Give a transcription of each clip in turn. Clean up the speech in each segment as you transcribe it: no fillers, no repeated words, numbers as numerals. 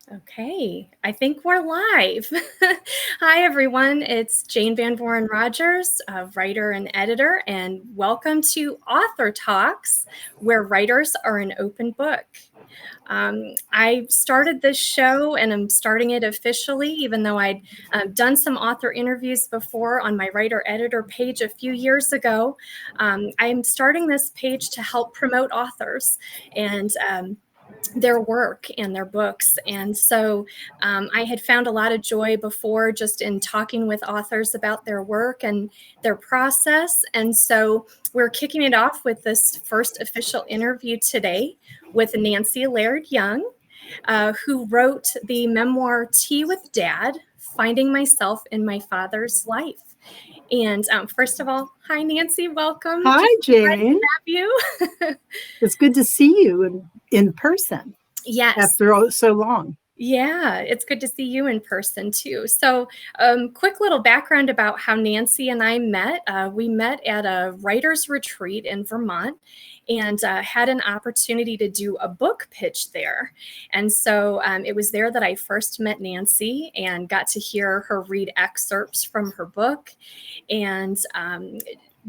Okay, I think we're live. Hi, everyone. It's Jane Van Voren Rogers, a writer and editor, and welcome to Author Talks, where writers are an open book. I started this show and I'm starting it officially, even though I'd done some author interviews before on my writer-editor page a few years ago. I'm starting this page to help promote authors and their work and their books. And so I had found a lot of joy before just in talking with authors about their work and their process. And so we're kicking it off with this first official interview today with Nancie Laird Young, who wrote the memoir Tea with Dad, Finding Myself in My Father's Life. And first of all, hi, Nancie, welcome. Hi, Jane. Glad to have you. It's good to see you in person. Yes. After so long. Yeah, it's good to see you in person too. So quick little background about how Nancie and I met. We met at a writer's retreat in Vermont and had an opportunity to do a book pitch there. And so it was there that I first met Nancie and got to hear her read excerpts from her book. And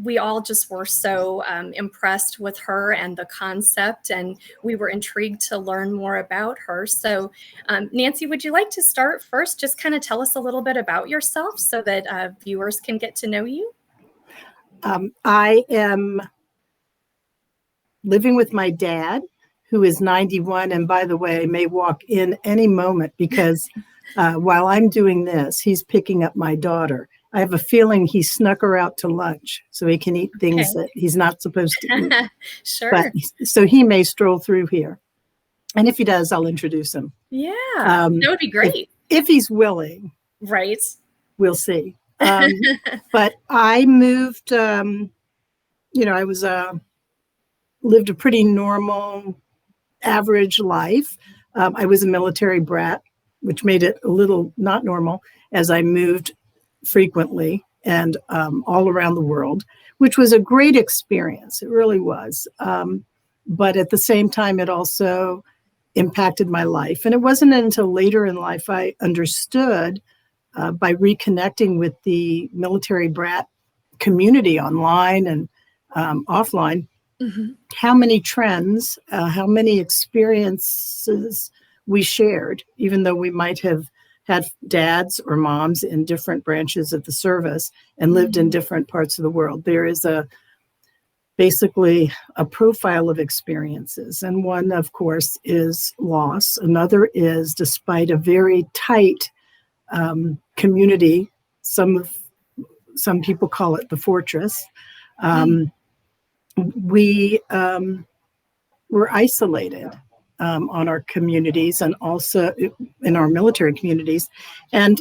we all just were so impressed with her and the concept, and we were intrigued to learn more about her. So Nancie, would you like to start first? Just kind of tell us a little bit about yourself so that viewers can get to know you. I am living with my dad, who is 91, and by the way, may walk in any moment because while I'm doing this, he's picking up my daughter. I have a feeling he snuck her out to lunch so he can eat things that he's not supposed to eat. Sure. But, so he may stroll through here. And if he does, I'll introduce him. Yeah, that would be great. If he's willing. Right. We'll see. But I moved, I was lived a pretty normal, average life. I was a military brat, which made it a little not normal as I moved frequently and all around the world, which was a great experience. It really was. But at the same time, it also impacted my life. And it wasn't until later in life I understood by reconnecting with the military brat community online and offline, how many trends, how many experiences we shared, even though we might have had dads or moms in different branches of the service and lived in different parts of the world. There is basically a profile of experiences. And one, of course, is loss. Another is, despite a very tight community, some people call it the fortress, we were isolated on our communities and also in our military communities. And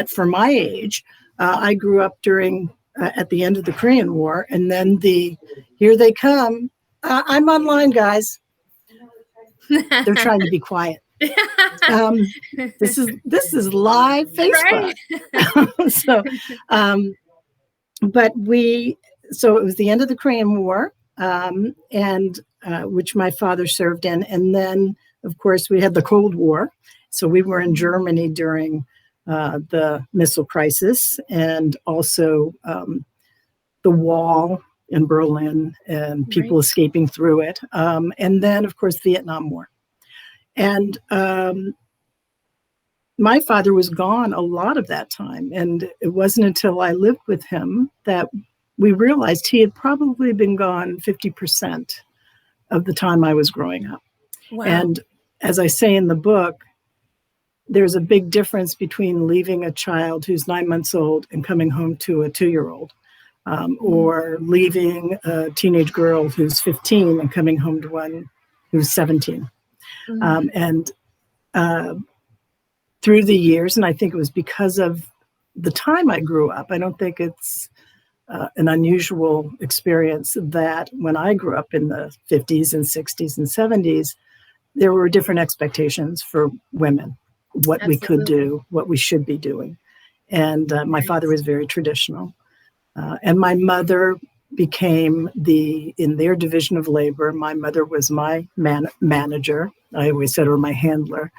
for my age, I grew up during at the end of the Korean War, and then here they come. I'm online, guys. They're trying to be quiet. This is live Facebook. Right. So it was the end of the Korean War, and which my father served in, and then of course we had the Cold War. So we were in Germany during the missile crisis, and also the wall in Berlin and people escaping through it. And then, of course, Vietnam War. And my father was gone a lot of that time. And it wasn't until I lived with him that we realized he had probably been gone 50% of the time I was growing up. Wow. And as I say in the book, there's a big difference between leaving a child who's 9 months old and coming home to a 2-year-old, or leaving a teenage girl who's 15 and coming home to one who's 17. And through the years, and I think it was because of the time I grew up, I don't think it's an unusual experience that when I grew up in the 50s and 60s and 70s, there were different expectations for women, what we could do, what we should be doing. And my father was very traditional. And my mother became in their division of labor. My mother was my manager. I always said her my handler.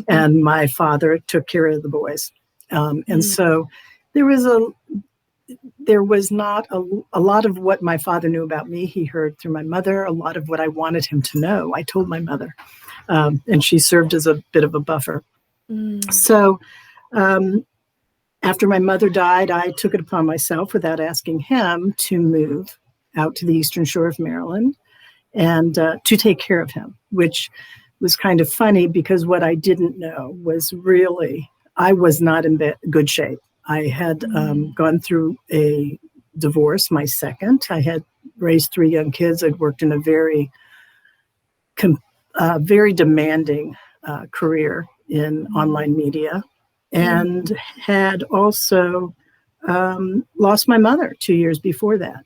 And my father took care of the boys. And so there was not a lot of what my father knew about me. He heard through my mother. A lot of what I wanted him to know, I told my mother. And she served as a bit of a buffer. So after my mother died, I took it upon myself, without asking him, to move out to the Eastern Shore of Maryland and to take care of him, which was kind of funny because what I didn't know was really, I was not in good shape. I had gone through a divorce, my second. I had raised 3 young kids. I'd worked in a very demanding career in online media, and had also lost my mother 2 years before that.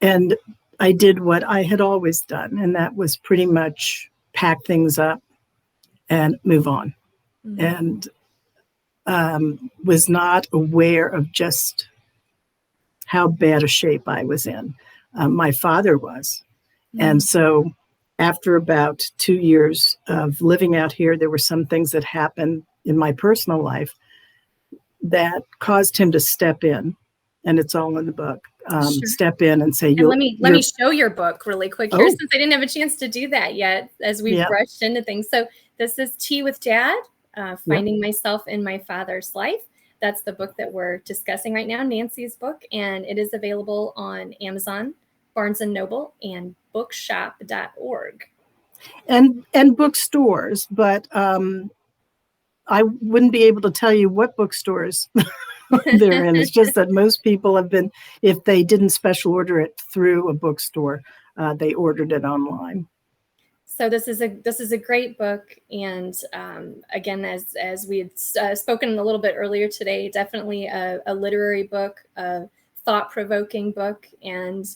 And I did what I had always done, and that was pretty much pack things up and move on. And was not aware of just how bad a shape I was in. My father was. And so after about 2 years of living out here, there were some things that happened in my personal life that caused him to step in, and it's all in the book. Step in and say, and let me show your book really quick here, since I didn't have a chance to do that yet, as we've brushed into things. So this is Tea with Dad, Finding Myself in My Father's Life. That's the book that we're discussing right now, Nancie's book, and it is available on Amazon, Barnes & Noble, and bookshop.org. And bookstores, but I wouldn't be able to tell you what bookstores they're in. It's just that most people have been, if they didn't special order it through a bookstore, they ordered it online. So this is a great book, and again, as we had spoken a little bit earlier today, definitely a literary book, a thought-provoking book, and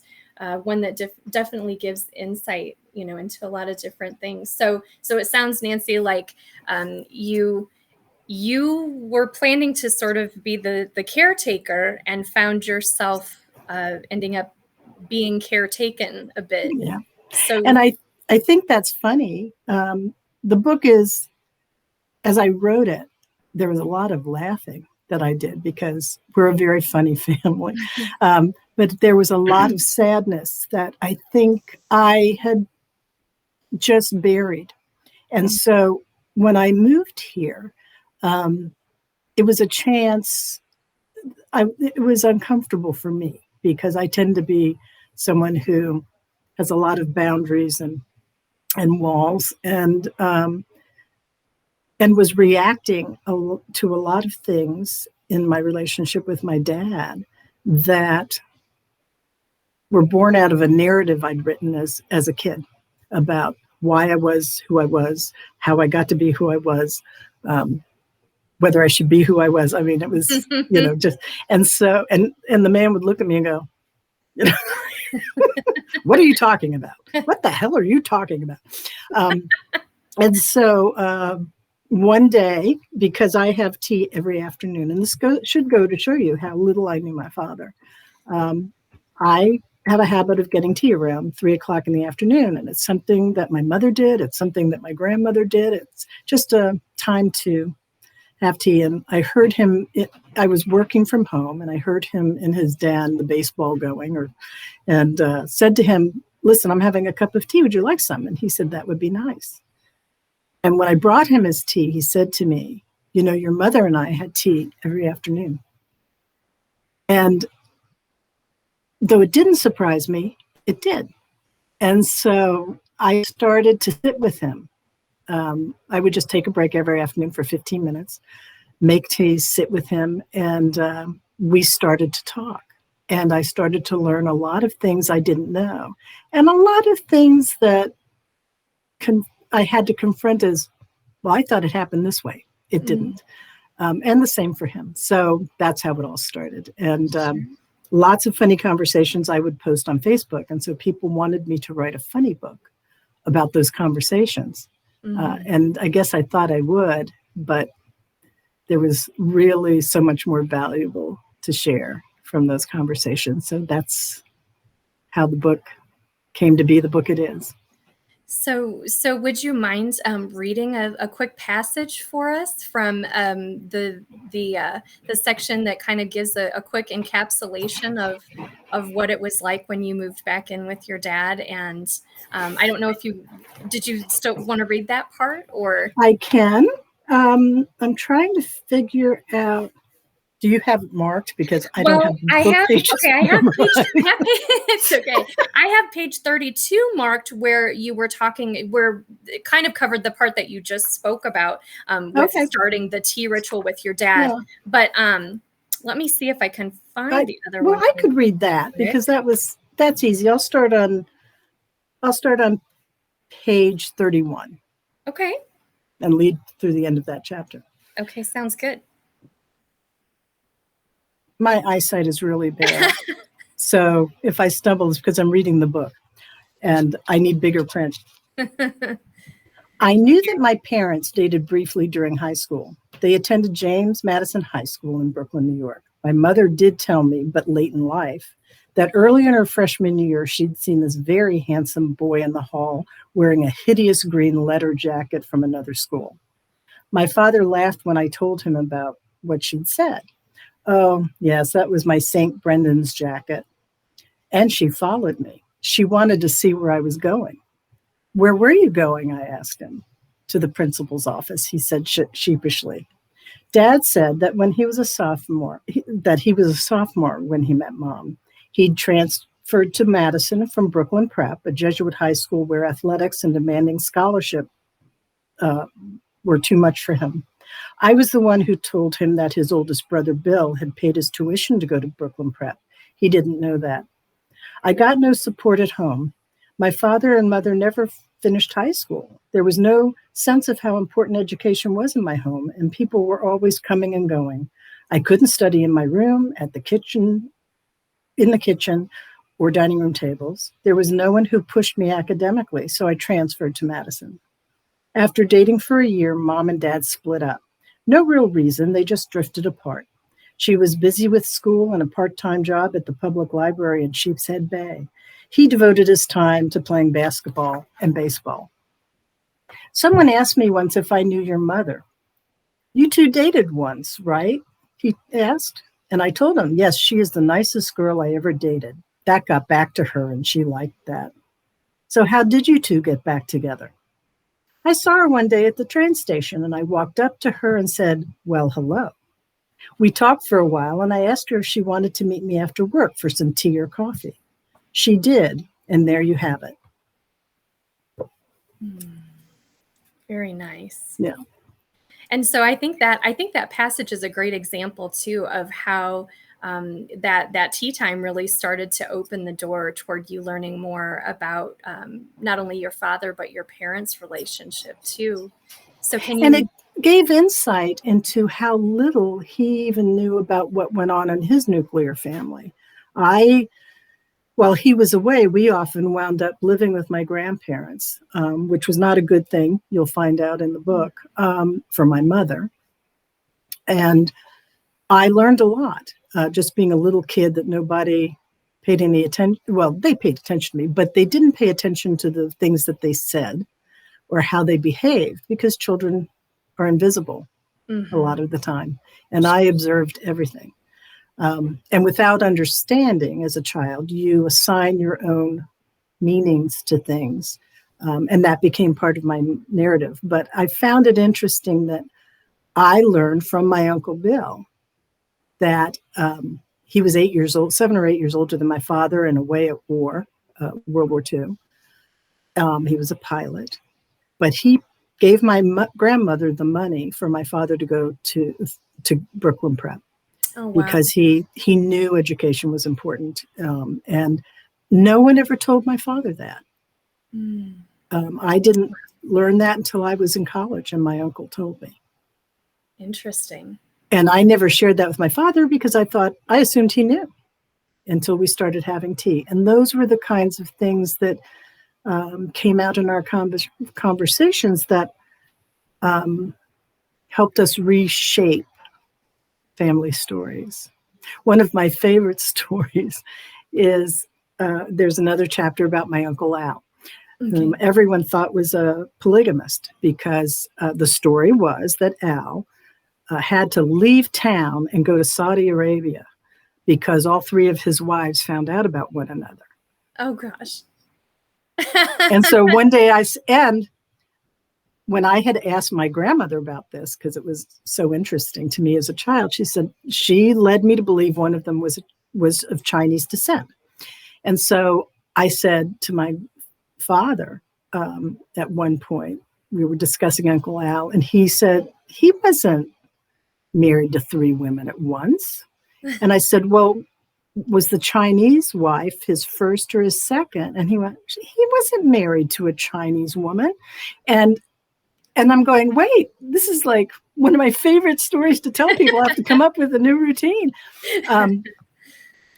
one that definitely gives insight, into a lot of different things. So it sounds, Nancie, like you were planning to sort of be the caretaker, and found yourself ending up being caretaken a bit. Yeah. So, and I think that's funny. The book is, as I wrote it, there was a lot of laughing that I did because we're a very funny family. But there was a lot of sadness that I think I had just buried. And so when I moved here, it was a chance. It was uncomfortable for me because I tend to be someone who has a lot of boundaries and walls, and was reacting to a lot of things in my relationship with my dad that were born out of a narrative I'd written as a kid about why I was who I was, how I got to be who I was, whether I should be who I was. I mean, it was, just, and so, and the man would look at me and go, what are you talking about? What the hell are you talking about? And so one day, because I have tea every afternoon, and this should go to show you how little I knew my father, I have a habit of getting tea around 3:00 in the afternoon. And it's something that my mother did. It's something that my grandmother did. It's just a time to have tea. And I heard him, I was working from home, and I heard him and his dad, the baseball going, and said to him, listen, I'm having a cup of tea. Would you like some? And he said, that would be nice. And when I brought him his tea, he said to me, your mother and I had tea every afternoon. And though it didn't surprise me, it did. And so I started to sit with him. I would just take a break every afternoon for 15 minutes, make tea, sit with him, and we started to talk. And I started to learn a lot of things I didn't know, and a lot of things that I had to confront as, well, I thought it happened this way. It didn't. And the same for him. So that's how it all started. And lots of funny conversations I would post on Facebook. And so people wanted me to write a funny book about those conversations. And I guess I thought I would, but there was really so much more valuable to share from those conversations. So that's how the book came to be the book it is. So would you mind reading a quick passage for us from the section that kind of gives a quick encapsulation of what it was like when you moved back in with your dad? And I don't know if did you still want to read that part, or? I can. I'm trying to figure out. Do you have it marked? Because I don't have I book have, pages. okay, I have it's okay. I have page 32 marked where you were talking, where it kind of covered the part that you just spoke about with starting the tea ritual with your dad. Yeah. But let me see if I can find the other one. Well, I could read that because that's easy. I'll start on page 31. Okay. And lead through the end of that chapter. Okay, sounds good. My eyesight is really bad. So if I stumble, it's because I'm reading the book and I need bigger print. I knew that my parents dated briefly during high school. They attended James Madison High School in Brooklyn, New York. My mother did tell me, but late in life, that early in her freshman year, she'd seen this very handsome boy in the hall wearing a hideous green letter jacket from another school. My father laughed when I told him about what she'd said. Oh, yes, that was my St. Brendan's jacket. And she followed me. She wanted to see where I was going. Where were you going? I asked him. To the principal's office, he said sheepishly. Dad said that when he was a sophomore, when he met Mom. He'd transferred to Madison from Brooklyn Prep, a Jesuit high school where athletics and demanding scholarship were too much for him. I was the one who told him that his oldest brother, Bill, had paid his tuition to go to Brooklyn Prep. He didn't know that. I got no support at home. My father and mother never finished high school. There was no sense of how important education was in my home, and people were always coming and going. I couldn't study in my room, in the kitchen, or dining room tables. There was no one who pushed me academically, so I transferred to Madison. After dating for a year, Mom and Dad split up. No real reason, they just drifted apart. She was busy with school and a part-time job at the public library in Sheepshead Bay. He devoted his time to playing basketball and baseball. Someone asked me once if I knew your mother. You two dated once, right? He asked. And I told him, yes, she is the nicest girl I ever dated. That got back to her and she liked that. So how did you two get back together? I saw her one day at the train station and I walked up to her and said, well, hello. We talked for a while and I asked her if she wanted to meet me after work for some tea or coffee. She did, and there you have it. Very nice. Yeah. And so I think that passage is a great example too of how that tea time really started to open the door toward you learning more about not only your father but your parents' relationship too. So and it gave insight into how little he even knew about what went on in his nuclear family. While he was away, we often wound up living with my grandparents, which was not a good thing. You'll find out in the book, for my mother. And I learned a lot, just being a little kid that nobody paid any attention. Well, they paid attention to me, but they didn't pay attention to the things that they said or how they behaved because children are invisible a lot of the time. And I observed everything. And without understanding as a child, you assign your own meanings to things. And that became part of my narrative. But I found it interesting that I learned from my Uncle Bill that he was 7 or 8 years older than my father and away at war, World War II. He was a pilot. But he gave my grandmother the money for my father to go to Brooklyn Prep. Oh, wow. Because he knew education was important. And no one ever told my father that. I didn't learn that until I was in college and my uncle told me. Interesting. And I never shared that with my father because I assumed he knew until we started having tea. And those were the kinds of things that came out in our conversations that helped us reshape family stories. One of my favorite stories is there's another chapter about my Uncle Al, whom Okay. everyone thought was a polygamist, because the story was that Al had to leave town and go to Saudi Arabia because all three of his wives found out about one another. Oh, gosh. And so one day and when I had asked my grandmother about this, because it was so interesting to me as a child, she said she led me to believe one of them was of Chinese descent. And so I said to my father, at one point, we were discussing Uncle Al, and he said he wasn't married to three women at once. And I said, well, was the Chinese wife his first or his second? And he went, he wasn't married to a Chinese woman. And I'm going, wait, this is like one of my favorite stories to tell people. I have to come up with a new routine.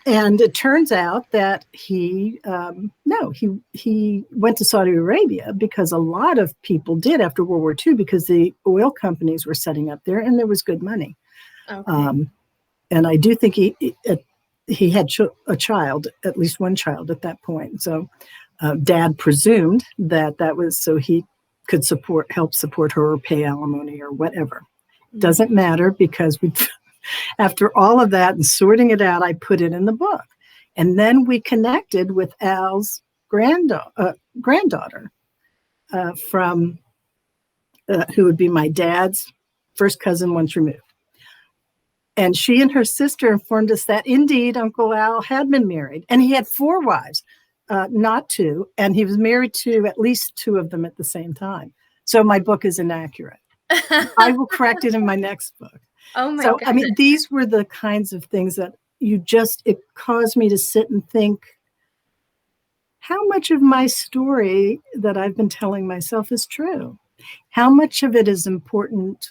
And it turns out that he went to Saudi Arabia because a lot of people did after World War II, because the oil companies were setting up there and there was good money. Okay. And I do think he had a child, at least one child at that point. So Dad presumed that was so he could help support her or pay alimony or whatever. Doesn't matter, because after all of that and sorting it out, I put it in the book. And then we connected with Al's granddaughter from who would be my dad's first cousin once removed. And she and her sister informed us that indeed Uncle Al had been married, and he had four wives, not two, and he was married to at least two of them at the same time. So my book is inaccurate. I will correct it in my next book. Oh my So, goodness. I mean, these were the kinds of things that it caused me to sit and think, how much of my story that I've been telling myself is true? How much of it is important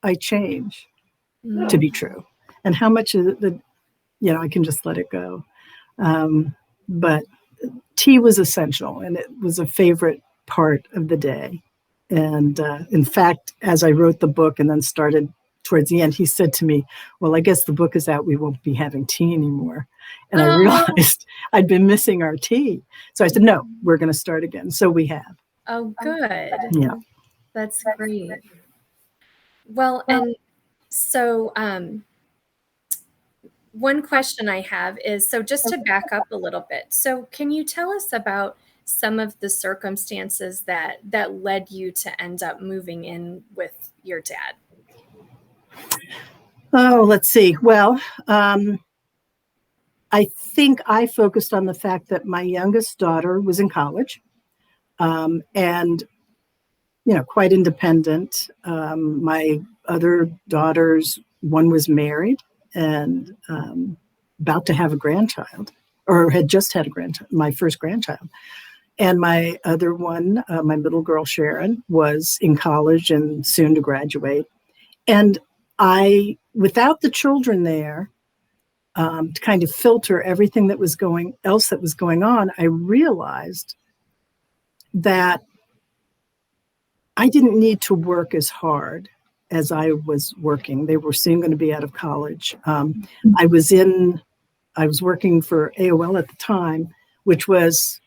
I change to be true? And how much of it, I can just let it go. But tea was essential, and it was a favorite part of the day. And in fact, as I wrote the book and then started towards the end, he said to me, well, I guess the book is out. We won't be having tea anymore. And I realized I'd been missing our tea. So I said, no, we're going to start again. So we have. Oh, good. Yeah. That's great. Well, and so one question I have is, so just to back up a little bit. So can you tell us about some of the circumstances that led you to end up moving in with your dad? Oh, let's see. Well, I think I focused on the fact that my youngest daughter was in college, and, quite independent. My other daughters, one was married and about to have a grandchild, or had just had my first grandchild. And my other one, my middle girl, Sharon, was in college and soon to graduate. And without the children there, to kind of filter everything that was going on, I realized that I didn't need to work as hard as I was working. They were soon going to be out of college. I was working for AOL at the time, which was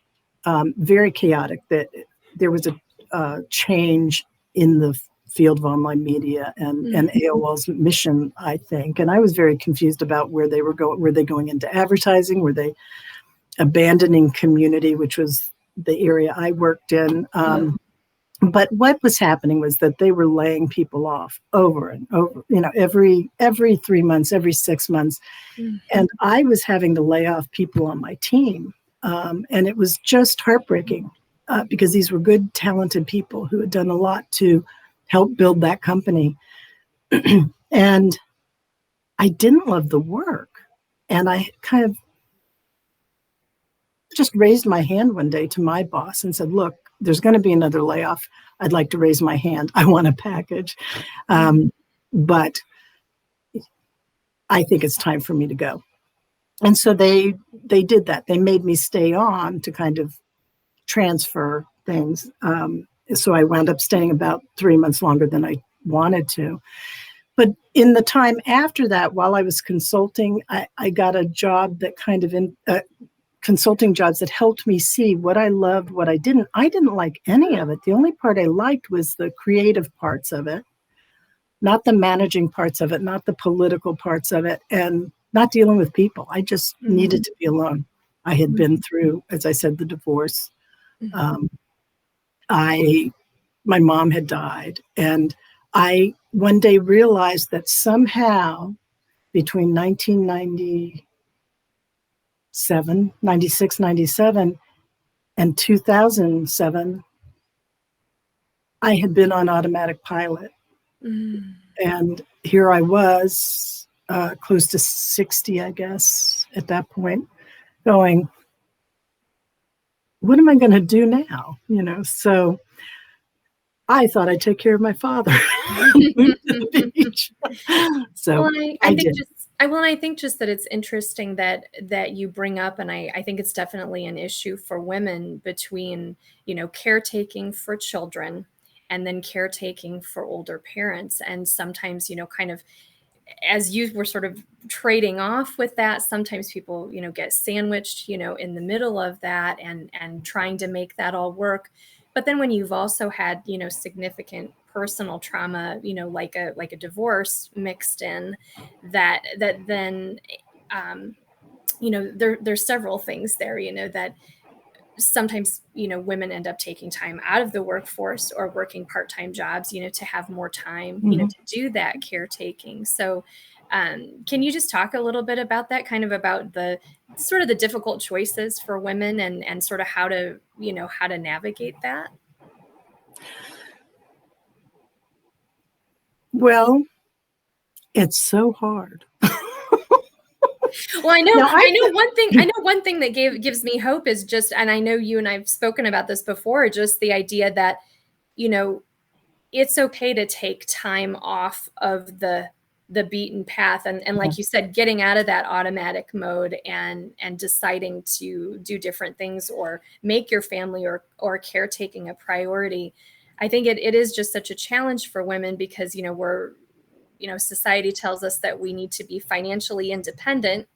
very chaotic. That there was a change in the field of online media and AOL's mission, I think. And I was very confused about where they were going. Were they going into advertising? Were they abandoning community, which was the area I worked in? But what was happening was that they were laying people off over and over, every 3 months, every 6 months. And I was having to lay off people on my team. And it was just heartbreaking because these were good, talented people who had done a lot to help build that company. And I didn't love the work. And I kind of just raised my hand one day to my boss and said, look, there's going to be another layoff. I'd like to raise my hand. I want a package. But I think it's time for me to go. And so they did that. They made me stay on to kind of transfer things. So I wound up staying about 3 months longer than I wanted to. But in the time after that, while I was consulting, I got a job that kind of consulting jobs that helped me see what I loved, what I didn't. I didn't like any of it. The only part I liked was the creative parts of it, not the managing parts of it, not the political parts of it, and not dealing with people. I just needed to be alone. I had been through, as I said, the divorce. My mom had died, and I one day realized that somehow between 1997, 96, 97, and 2007, I had been on automatic pilot. And here I was, close to 60, I guess, at that point, going, what am I going to do now? So I thought I'd take care of my father. Move to the beach. So I did. I think just that it's interesting that you bring up, and I think it's definitely an issue for women between, caretaking for children and then caretaking for older parents. And sometimes, kind of as you were sort of trading off with that, sometimes people, get sandwiched, in the middle of that and trying to make that all work. But then when you've also had, significant personal trauma, like a divorce mixed in, that then, there's several things there, that sometimes, women end up taking time out of the workforce or working part-time jobs, to have more time, to do that caretaking. So can you just talk a little bit about that, kind of about the sort of the difficult choices for women and sort of how to navigate that? Well, it's so hard. Well, I know one thing that gives me hope is just, and I know you and I've spoken about this before, just the idea that, it's okay to take time off of the beaten path. And like you said, getting out of that automatic mode and deciding to do different things or make your family or caretaking a priority. I think it is just such a challenge for women because, we're, society tells us that we need to be financially independent,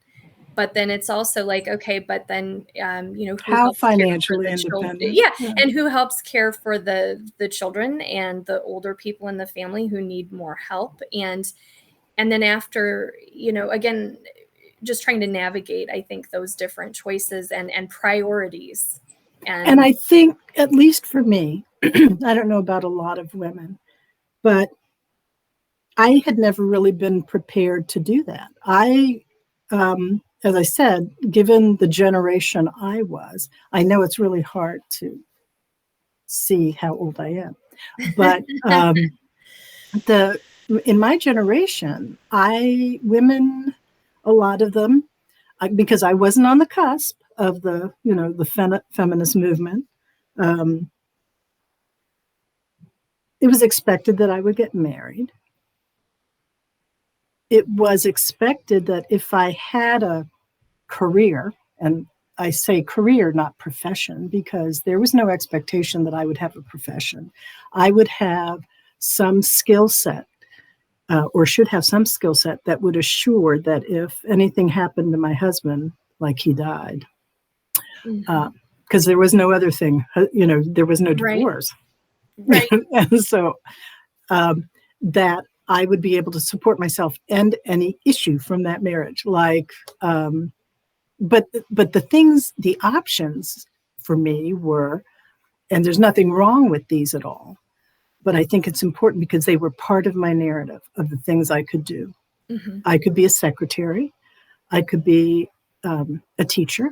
but then it's also like, okay, but then, who how helps financially care for the independent? yeah. And who helps care for the children and the older people in the family who need more help. And then after, again, just trying to navigate, I think, those different choices and priorities. And I think, at least for me, I don't know about a lot of women, but I had never really been prepared to do that. As I said, given the generation I was, I know it's really hard to see how old I am, but in my generation, women, a lot of them, because I wasn't on the cusp of the feminist movement, it was expected that I would get married. It was expected that if I had a career, and I say career, not profession, because there was no expectation that I would have a profession. I would have some skill set, or should have some skill set that would assure that if anything happened to my husband, like he died, because there was no other thing, there was no divorce. Right. And so that I would be able to support myself and any issue from that marriage. But the options for me were, and there's nothing wrong with these at all, but I think it's important because they were part of my narrative of the things I could do. I could be a secretary. I could be a teacher.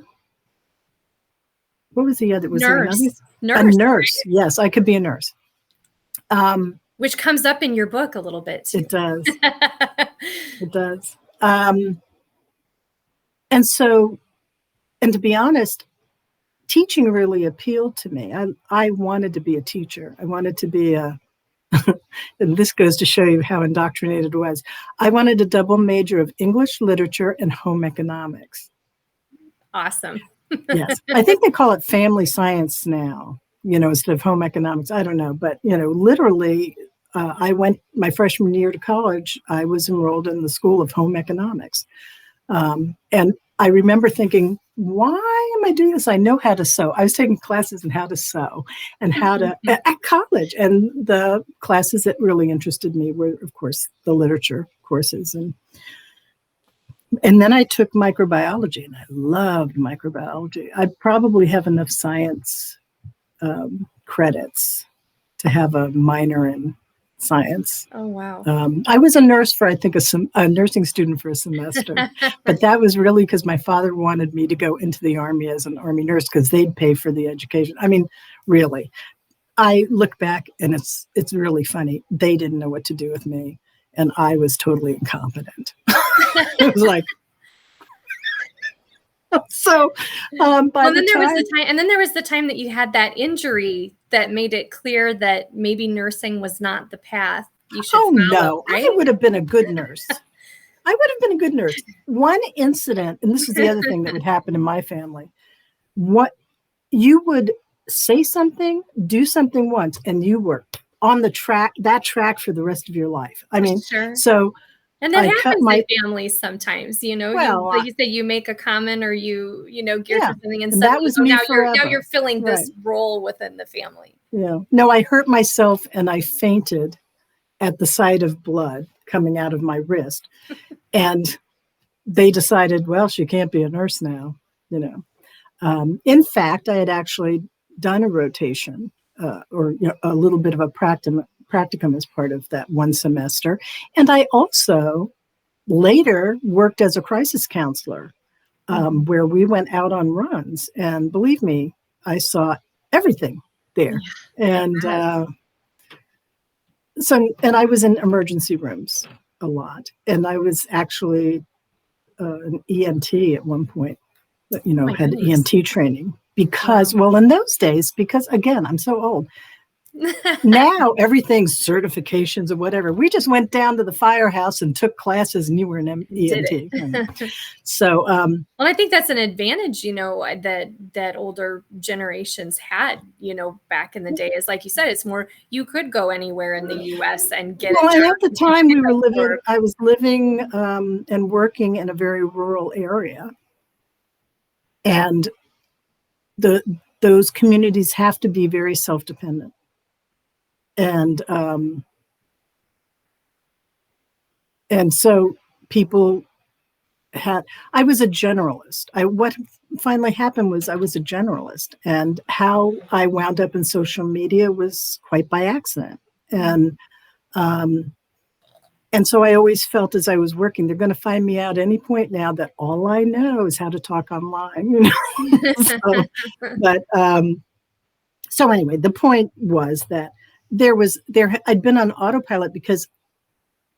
What was the other? Nurse. A nurse. Yes, I could be a nurse. Which comes up in your book a little bit too. It does. It does. And to be honest, teaching really appealed to me. I wanted to be a teacher. I wanted to be and this goes to show you how indoctrinated it was. I wanted a double major of English literature and home economics. Awesome. Yes. I think they call it family science now, instead of home economics. I don't know. But, literally, I went my freshman year to college. I was enrolled in the School of Home Economics. And I remember thinking, why am I doing this? I know how to sew. I was taking classes in how to sew and how to at college. And the classes that really interested me were, of course, the literature courses. And then I took microbiology, and I loved microbiology. I probably have enough science credits to have a minor in science. Oh, wow. I was a nurse for, I think, a nursing student for a semester, but that was really because my father wanted me to go into the Army as an Army nurse because they'd pay for the education. I mean, really, I look back and it's really funny. They didn't know what to do with me, and I was totally incompetent. It was like, so by the time, and then there was the time that you had that injury that made it clear that maybe nursing was not the path you should follow, no, right? I would have been a good nurse. I would have been a good nurse. One incident, and this is the other thing that would happen in my family. What you would say something, do something once, and you were on that track for the rest of your life. I mean, sure. So. And that happens in families sometimes, you know, like you say, you make a comment or you gear to something, and suddenly, that was me forever. Now you're filling this role within the family. Yeah. No, I hurt myself and I fainted at the sight of blood coming out of my wrist. And they decided, well, she can't be a nurse now, In fact, I had actually done a rotation or a little bit of a practicum as part of that one semester. And I also later worked as a crisis counselor where we went out on runs. And believe me, I saw everything there. Yeah, and and I was in emergency rooms a lot. And I was actually an EMT at one point, had EMT training because, well, in those days, because again, I'm so old. Now everything's certifications or whatever. We just went down to the firehouse and took classes, and you were an EMT. So, well, I think that's an advantage, that older generations had, back in the day. Is like you said, it's more you could go anywhere in the U.S. and get. Well, and at the time I was living and working in a very rural area, and those communities have to be very self-dependent. And so people I was a generalist. What finally happened was I was a generalist, and how I wound up in social media was quite by accident. And so I always felt as I was working, they're going to find me out any point now that all I know is how to talk online, So anyway, the point was that I'd been on autopilot because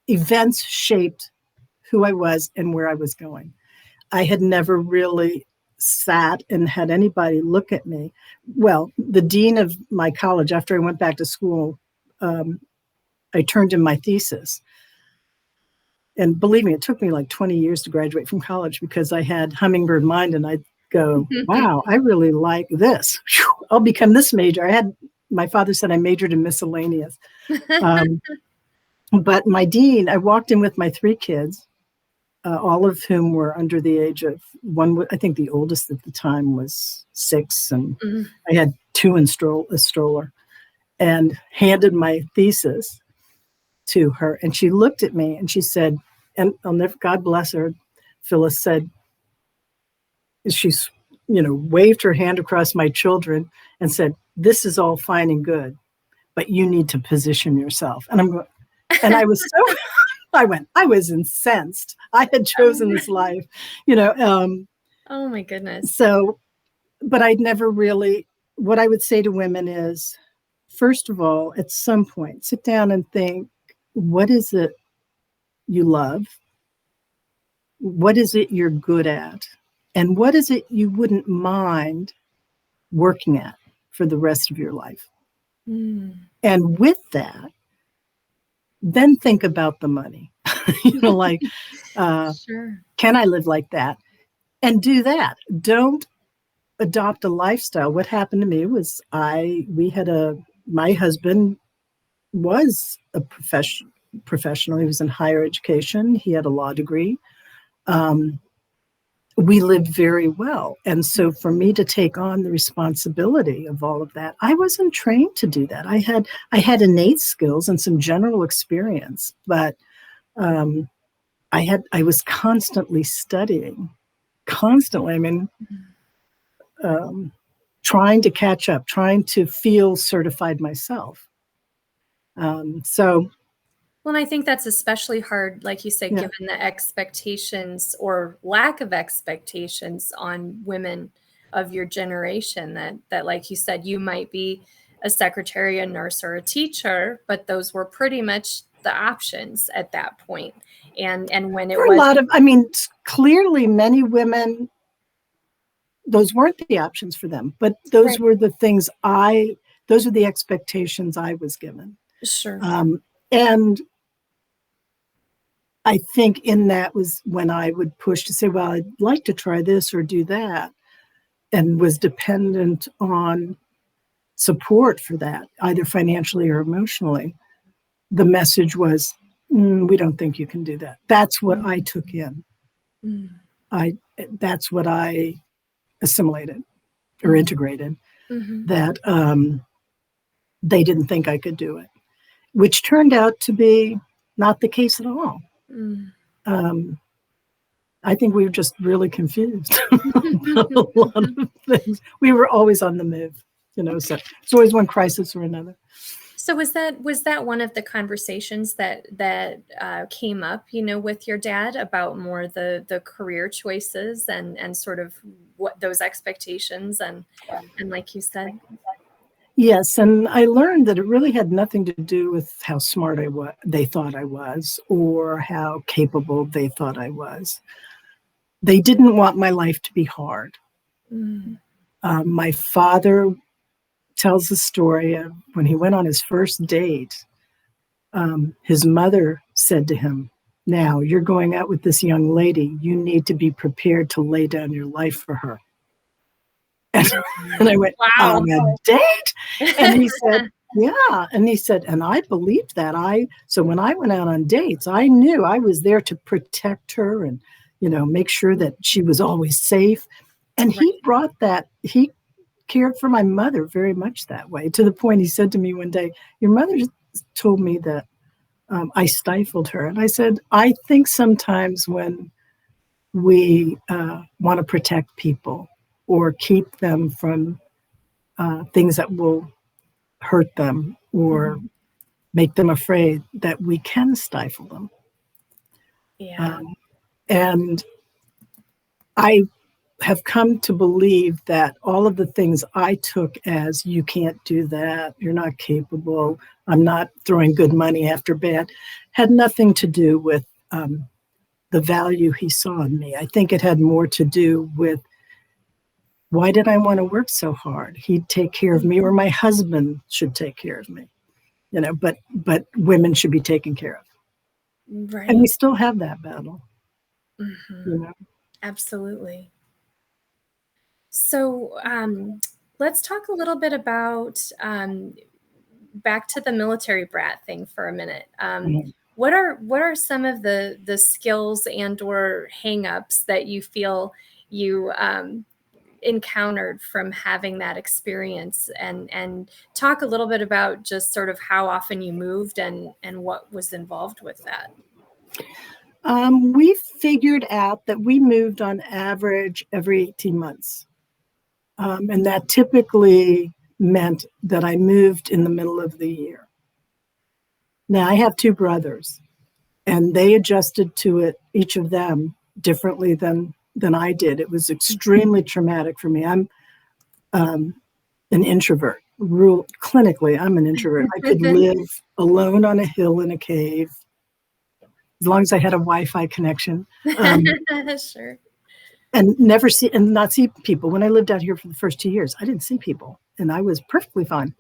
events shaped who I was and where I was going. I had never really sat and had anybody look at me. Well, the dean of my college, after I went back to school, I turned in my thesis. And believe me, it took me like 20 years to graduate from college because I had hummingbird mind, and I'd go, wow, I really like this. Whew, I'll become this major. My father said I majored in miscellaneous. But my dean, I walked in with my 3 kids, all of whom were under the age of one. I think the oldest at the time was 6, and I had 2 in a stroller, and handed my thesis to her. And she looked at me and she said, and I'll never, God bless her, Phyllis said, she's, waved her hand across my children and said, this is all fine and good, but you need to position yourself. And I'm going, and I was so, I was incensed. I had chosen this life, oh my goodness. So, but I'd never really, what I would say to women is, first of all, at some point, sit down and think, what is it you love? What is it you're good at? And what is it you wouldn't mind working at for the rest of your life? And with that, then think about the money. Sure. Can I live like that? And do that. Don't adopt a lifestyle. What happened to me was my husband was a professional. He was in higher education. He had a law degree. we lived very well. And so for me to take on the responsibility of all of that, I wasn't trained to do that. I had innate skills and some general experience, but I was constantly studying, constantly. I mean, trying to catch up, trying to feel certified myself. Well, and I think that's especially hard, like you said, Yeah. given the expectations or lack of expectations on women of your generation, that like you said, you might be a secretary, a nurse, or a teacher, but those were pretty much the options at that point. And when it For was a lot of, I mean, clearly many women, those weren't the options for them, but those right. were the things those were the expectations I was given. Sure. And I think in that was when I would push to say, well, I'd like to try this or do that, and was dependent on support for that, either financially or emotionally. The message was, we don't think you can do that. That's what I took in. That's what I assimilated or integrated, that they didn't think I could do it, which turned out to be not the case at all. I think we were just really confused about a lot of things. We were always on the move, so it's always one crisis or another. So was that one of the conversations that came up, with your dad about more the career choices and sort of what those expectations and like you said? Yes, and I learned that it really had nothing to do with how smart they thought I was, or how capable they thought I was. They didn't want my life to be hard. My father tells the story of when he went on his first date. His mother said to him, "Now you're going out with this young lady. You need to be prepared to lay down your life for her." And I went, wow. "On a date?" And he said, "Yeah." And he said, and I believed that. So when I went out on dates, I knew I was there to protect her and, make sure that she was always safe. And he brought that, he cared for my mother very much that way, to the point he said to me one day, "Your mother told me that I stifled her." And I said, "I think sometimes when we want to protect people or keep them from things that will hurt them or make them afraid, that we can stifle them." Yeah. And I have come to believe that all of the things I took as, "You can't do that, you're not capable, I'm not throwing good money after bad," had nothing to do with the value he saw in me. I think it had more to do with, why did I want to work so hard? He'd take care of me, or my husband should take care of me, but women should be taken care of. Right. And we still have that battle. Absolutely. So let's talk a little bit about back to the military brat thing for a minute. What are some of the skills and or hangups that you feel you encountered from having that experience, and talk a little bit about just sort of how often you moved and what was involved with that? We figured out that we moved on average every 18 months. And that typically meant that I moved in the middle of the year. Now, I have two brothers, and they adjusted to it, each of them, differently than I did. It was extremely traumatic for me. I'm an introvert. Clinically, I'm an introvert. I could live alone on a hill in a cave, as long as I had a Wi-Fi connection. Sure. And not see people. When I lived out here for the first 2 years, I didn't see people, and I was perfectly fine.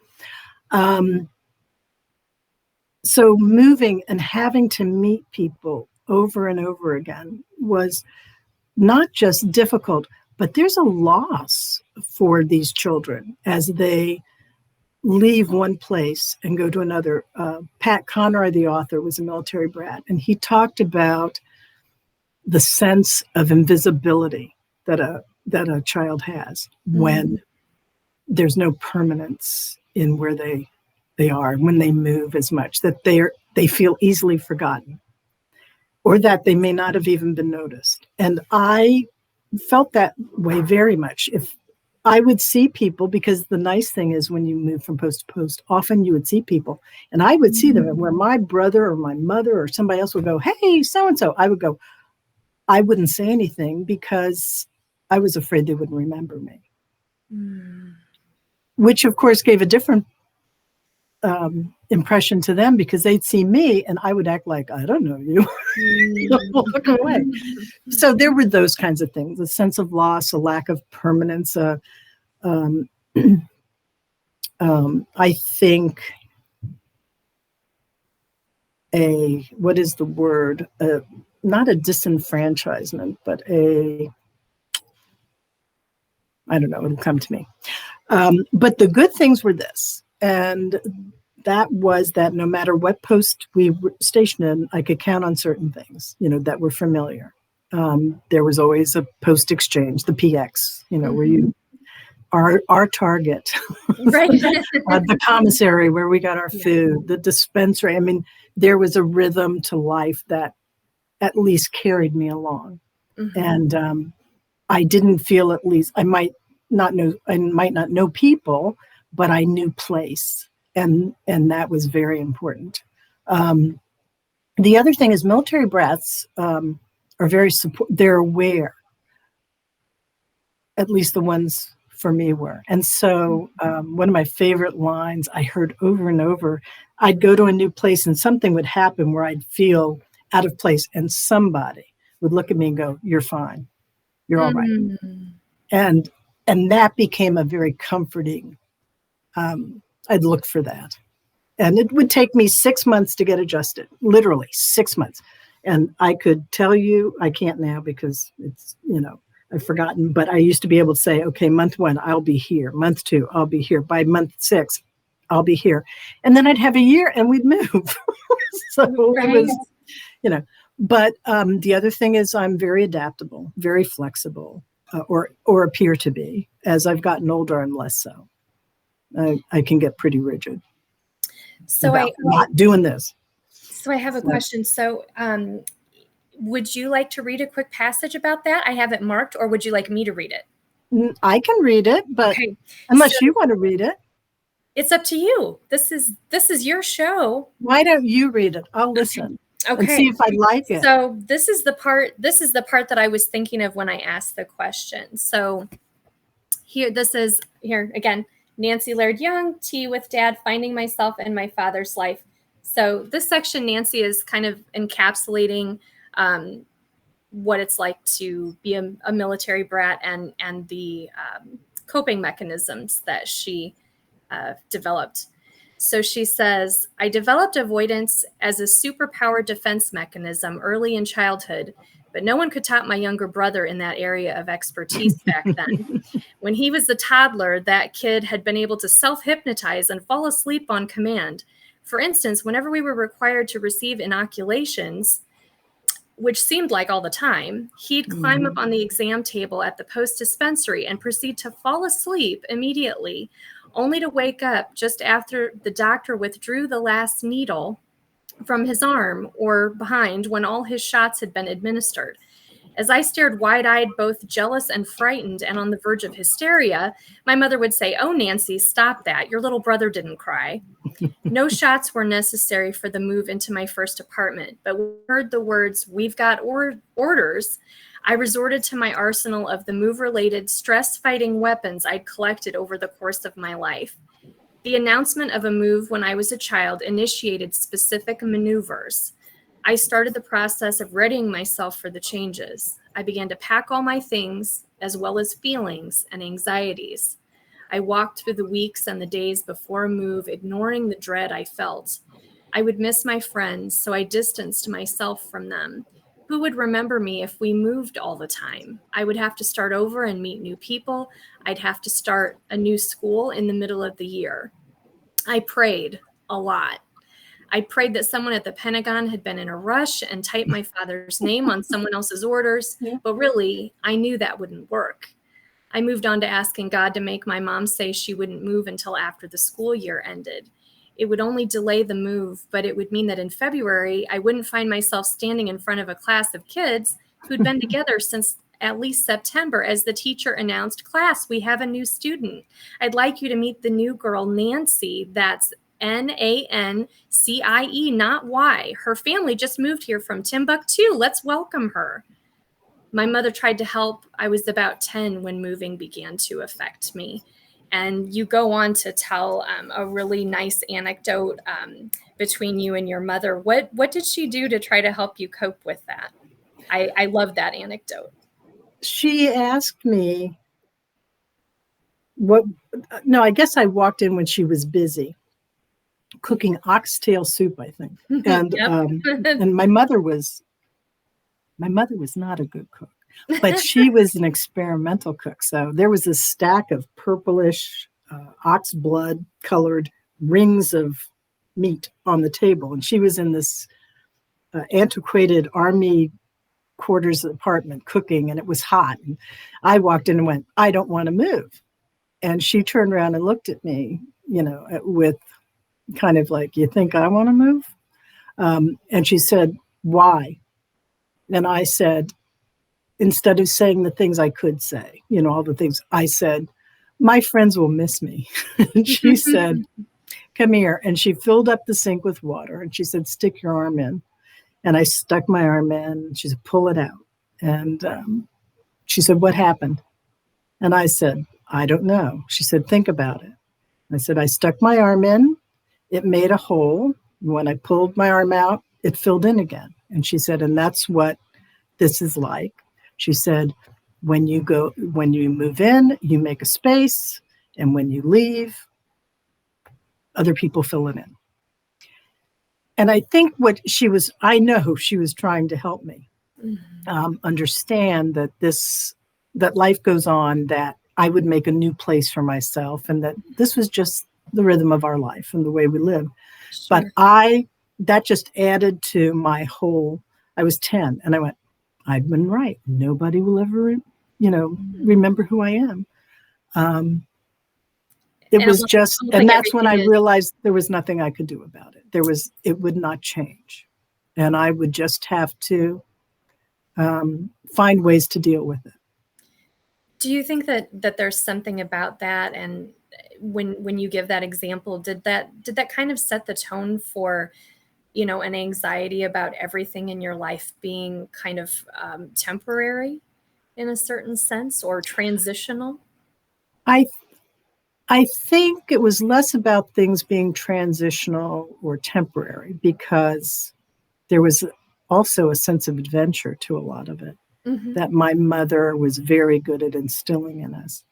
So moving and having to meet people over and over again was not just difficult, but there's a loss for these children as they leave one place and go to another. Pat Conroy, the author, was a military brat, and he talked about the sense of invisibility that a child has when there's no permanence in where they are, when they move as much, that they feel easily forgotten, or that they may not have even been noticed. And I felt that way very much. If I would see people, because the nice thing is when you move from post to post, often you would see people, and I would see them, and where my brother or my mother or somebody else would go, "Hey, so-and-so," I would go, I wouldn't say anything because I was afraid they wouldn't remember me. Which of course gave a different impression to them, because they'd see me and I would act like I don't know you. Walk away. So there were those kinds of things: a sense of loss, a lack of permanence. I think what is the word? Not a disenfranchisement, but I don't know. It'll come to me. But the good things were this, and that was that no matter what post we were stationed in, I could count on certain things, that were familiar. There was always a post exchange, the PX, where you our target, right? The commissary where we got our food, the dispensary. I mean, there was a rhythm to life that at least carried me along, and I didn't feel, at least I might not know people, but I knew place, and that was very important. The other thing is military brats are very they're aware, at least the ones for me were. And so one of my favorite lines I heard over and over, I'd go to a new place and something would happen where I'd feel out of place, and somebody would look at me and go, "You're fine. You're all right." And that became a very comforting, I'd look for that. And it would take me 6 months to get adjusted, literally 6 months. And I could tell you, I can't now because it's, I've forgotten, but I used to be able to say, okay, month 1, I'll be here. Month 2, I'll be here. By month 6, I'll be here. And then I'd have a year and we'd move. So it was, but the other thing is I'm very adaptable, very flexible, or appear to be. As I've gotten older, I'm less so. I can get pretty rigid. So I'm not doing this. So I have a question. So would you like to read a quick passage about that? I have it marked, or would you like me to read it? I can read it, but unless you want to read it. It's up to you. This is your show. Why don't you read it? I'll listen. Okay. And see if I like it. So this is the part that I was thinking of when I asked the question. So here again, Nancie Laird Young, Tea with Dad, Finding Myself in My Father's Life. So this section, Nancie is kind of encapsulating what it's like to be a military brat and the coping mechanisms that she developed. So she says, I developed avoidance as a superpowered defense mechanism early in childhood, but no one could top my younger brother in that area of expertise back then. When he was a toddler, that kid had been able to self-hypnotize and fall asleep on command. For instance, whenever we were required to receive inoculations, which seemed like all the time, he'd climb up on the exam table at the post dispensary and proceed to fall asleep immediately, only to wake up just after the doctor withdrew the last needle from his arm or behind when all his shots had been administered. As I stared wide-eyed, both jealous and frightened and on the verge of hysteria, my mother would say, "Oh, Nancie, stop that. Your little brother didn't cry." No shots were necessary for the move into my first apartment, but when I heard the words, "We've got orders," I resorted to my arsenal of the move-related stress-fighting weapons I'd collected over the course of my life. The announcement of a move when I was a child initiated specific maneuvers. I started the process of readying myself for the changes. I began to pack all my things, as well as feelings and anxieties. I walked through the weeks and the days before a move, ignoring the dread I felt. I would miss my friends, so I distanced myself from them. Who would remember me if we moved all the time? I would have to start over and meet new people. I'd have to start a new school in the middle of the year. I prayed a lot. I prayed that someone at the Pentagon had been in a rush and typed my father's name on someone else's orders, but really, I knew that wouldn't work. I moved on to asking God to make my mom say she wouldn't move until after the school year ended. It would only delay the move, but it would mean that in February, I wouldn't find myself standing in front of a class of kids who'd been together since at least September as the teacher announced, "Class, we have a new student. I'd like you to meet the new girl, Nancie. That's Nancie, not Y. Her family just moved here from Timbuktu. Let's welcome her." My mother tried to help. I was about 10 when moving began to affect me. And you go on to tell a really nice anecdote between you and your mother. What did she do to try to help you cope with that? I love that anecdote. She asked me I guess I walked in when she was busy cooking oxtail soup, I think. And and my mother was not a good cook, but she was an experimental cook. So there was a stack of purplish ox blood colored rings of meat on the table. And she was in this antiquated army quarters apartment cooking, and it was hot. And I walked in and went, "I don't want to move." And she turned around and looked at me, with kind of like, "You think I want to move?" And she said, "Why?" And I said, instead of saying the things I could say, all the things I said, "My friends will miss me." And she said, "Come here." And she filled up the sink with water. And she said, "Stick your arm in." And I stuck my arm in. She said, "Pull it out." And she said, "What happened?" And I said, "I don't know." She said, "Think about it." I said, "I stuck my arm in. It made a hole. When I pulled my arm out, it filled in again." And she said, "And that's what this is like." She said, when you move in, you make a space. And when you leave, other people fill it in. And I think I know she was trying to help me understand that life goes on, that I would make a new place for myself, and that this was just the rhythm of our life and the way we live. Sure. But that just added to my whole, I was 10 and I went, I've been right. Nobody will ever, remember who I am. And that's when I realized there was nothing I could do about it. It would not change. And I would just have to find ways to deal with it. Do you think that there's something about that? And when you give that example, did that kind of set the tone for, an anxiety about everything in your life being kind of temporary in a certain sense, or transitional? I think it was less about things being transitional or temporary, because there was also a sense of adventure to a lot of it that my mother was very good at instilling in us.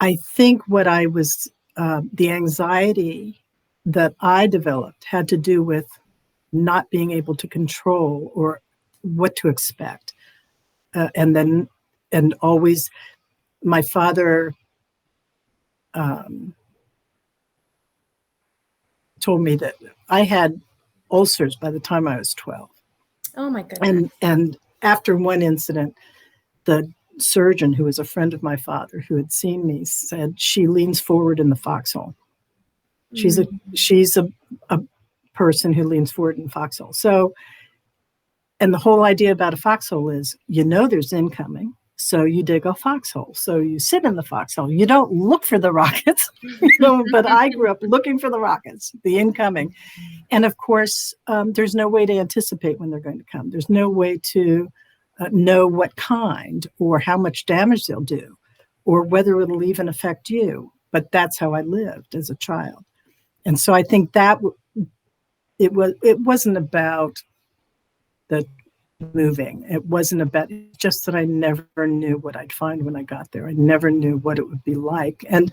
I think the anxiety that I developed had to do with not being able to control or what to expect. And always, my father told me that I had ulcers by the time I was 12. Oh my goodness. And after one incident, the surgeon, who was a friend of my father, who had seen me, said, "She leans forward in the foxhole." She's a person who leans forward in the foxhole. So, and the whole idea about a foxhole is, there's incoming, so you dig a foxhole. So you sit in the foxhole. You don't look for the rockets, but I grew up looking for the rockets, the incoming. And of course, there's no way to anticipate when they're going to come. There's no way to know what kind or how much damage they'll do, or whether it'll even affect you. But that's how I lived as a child. And so I think that it wasn't about the moving. It wasn't about, just that I never knew what I'd find when I got there. I never knew what it would be like. And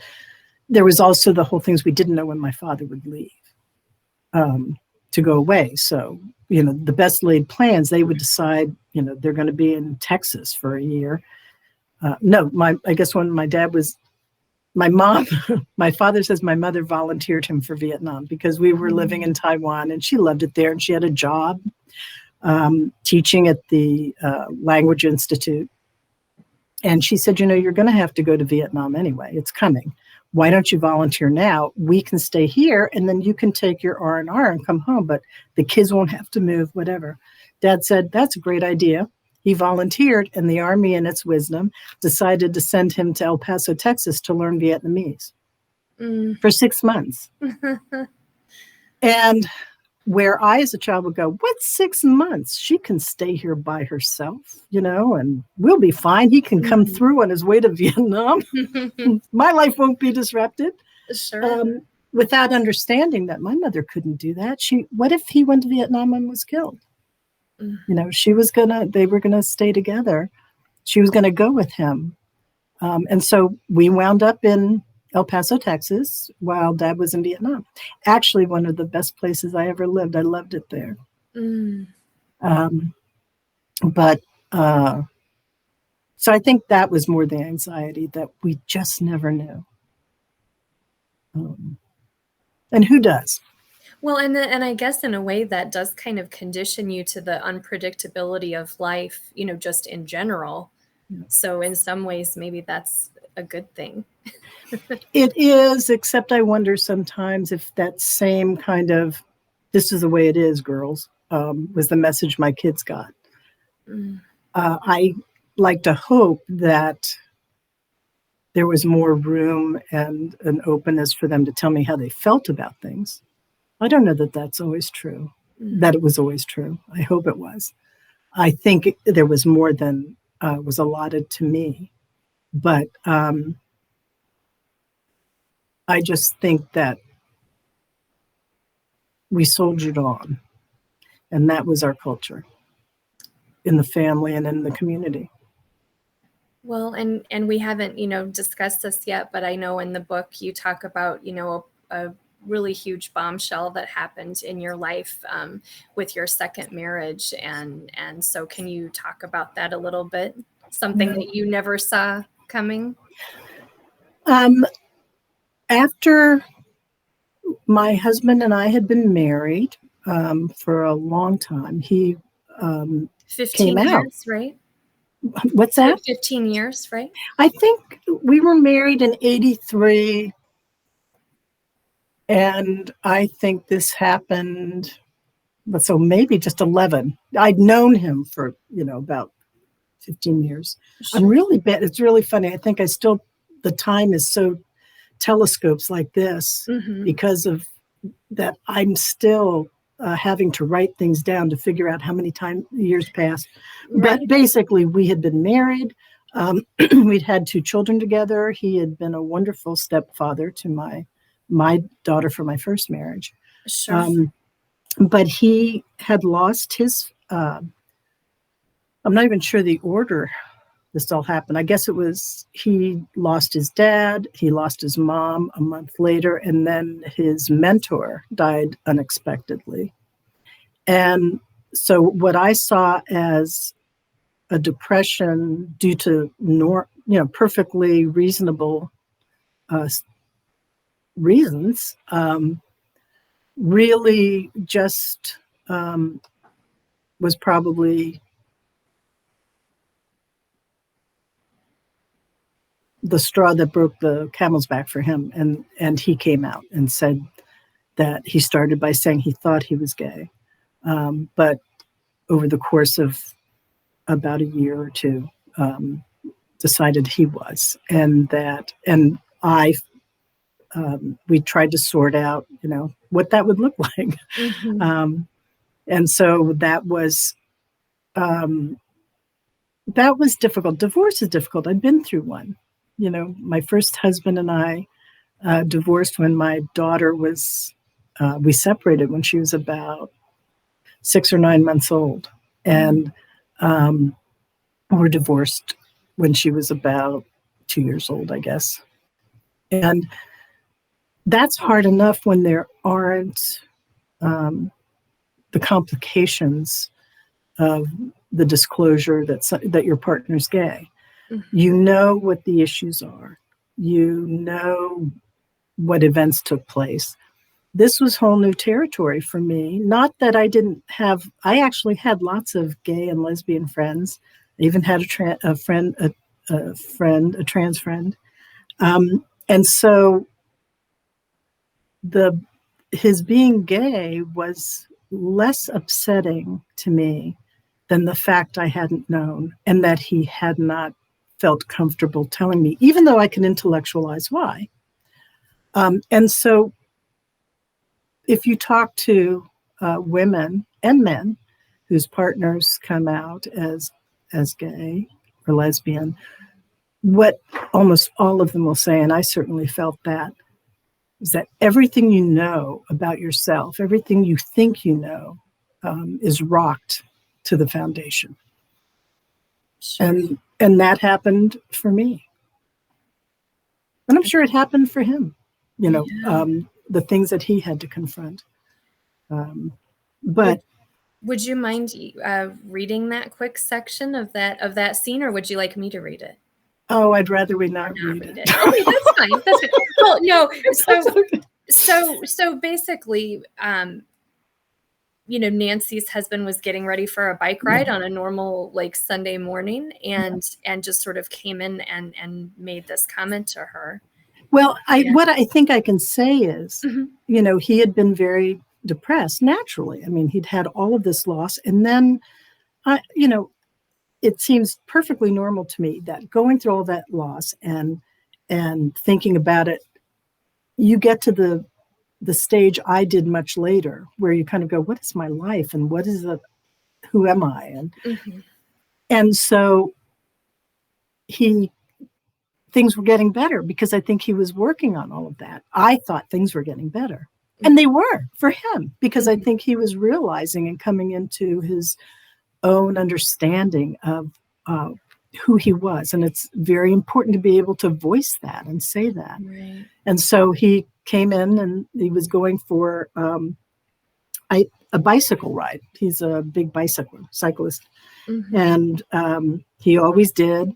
there was also the whole things we didn't know when my father would leave to go away. So, the best laid plans, they would decide, they're going to be in Texas for a year. I guess when my dad was my father says my mother volunteered him for Vietnam because we were living in Taiwan and she loved it there and she had a job teaching at the Language Institute. And she said, you're going to have to go to Vietnam anyway. It's coming. Why don't you volunteer now? We can stay here and then you can take your R&R and come home, but the kids won't have to move, whatever. Dad said, that's a great idea. He volunteered, and the Army, in its wisdom, decided to send him to El Paso, Texas to learn Vietnamese for 6 months. And where I, as a child, would go, what's 6 months? She can stay here by herself, and we'll be fine. He can come through on his way to Vietnam. My life won't be disrupted. Sure. Without understanding that my mother couldn't do that. What if he went to Vietnam and was killed? They were gonna stay together. She was gonna go with him. And so we wound up in El Paso, Texas, while Dad was in Vietnam. Actually, one of the best places I ever lived. I loved it there. So I think that was more the anxiety that we just never knew. And who does? Well, and I guess in a way that does kind of condition you to the unpredictability of life, just in general. Yeah. So in some ways, maybe that's a good thing. It is, except I wonder sometimes if that same kind of, this is the way it is, girls, was the message my kids got. I like to hope that there was more room and an openness for them to tell me how they felt about things. I don't know that that's always true, that it was always true. I hope it was. I think there was more than was allotted to me. But I just think that we soldiered on. And that was our culture in the family and in the community. Well, and we haven't, discussed this yet, but I know in the book you talk about, a really huge bombshell that happened in your life with your second marriage. And so can you talk about that a little bit? Something that you never saw coming? After my husband and I had been married for a long time, he 15 came years, out. Right? What's that? 15 years, right? I think we were married in 1983. And I think this happened, so maybe just 11. I'd known him for, about 15 years. Sure. I'm really bad. It's really funny. I think the time is so telescopes like this because of that. I'm still having to write things down to figure out how many years passed. Right. But basically, we had been married. We'd had 2 children together. He had been a wonderful stepfather to my daughter from my first marriage. Sure. But he had lost his, I'm not even sure the order this all happened. I guess it was he lost his dad, he lost his mom a month later, and then his mentor died unexpectedly. And so what I saw as a depression due to perfectly reasonable reasons, really just was probably the straw that broke the camel's back for him. And he came out and said that he started by saying he thought he was gay. But over the course of about a year or 2, decided he was. And we tried to sort out, what that would look like. And so that was difficult. Divorce is difficult. I've been through one. My first husband and I divorced when my daughter we separated when she was about 6 or 9 months old. And we're divorced when she was about 2 years old, I guess. And that's hard enough when there aren't the complications of the disclosure that your partner's gay. You know what the issues are. you know what events took place. This was whole new territory for me. Not that I didn't have, I actually had lots of gay and lesbian friends. I even had a trans friend. And so his being gay was less upsetting to me than the fact I hadn't known and that he had not felt comfortable telling me, even though I can intellectualize why. And so if you talk to women and men whose partners come out as gay or lesbian, what almost all of them will say, and I certainly felt that, is that everything you know about yourself, everything you think you know, is rocked to the foundation. Sure. And that happened for me. And I'm sure it happened for him, the things that he had to confront. But would you mind reading that quick section of that scene, or would you like me to read it? Oh, I'd rather we not read it. Okay, that's fine. That's fine. Well, no. So basically, Nancie's husband was getting ready for a bike ride on a normal Sunday morning, and just sort of came in and made this comment to her. Well, what I think I can say is, he had been very depressed naturally. I mean, he'd had all of this loss, and then, it seems perfectly normal to me that going through all that loss and thinking about it, you get to the stage I did much later, where you kind of go, what is my life? And what is it? Who am I? And so things were getting better because I think he was working on all of that. I thought things were getting better. And they were for him, because I think he was realizing and coming into his own understanding of who he was. And it's very important to be able to voice that and say that. Right. And so he came in and he was going for a bicycle ride. He's a big cyclist. And he always did.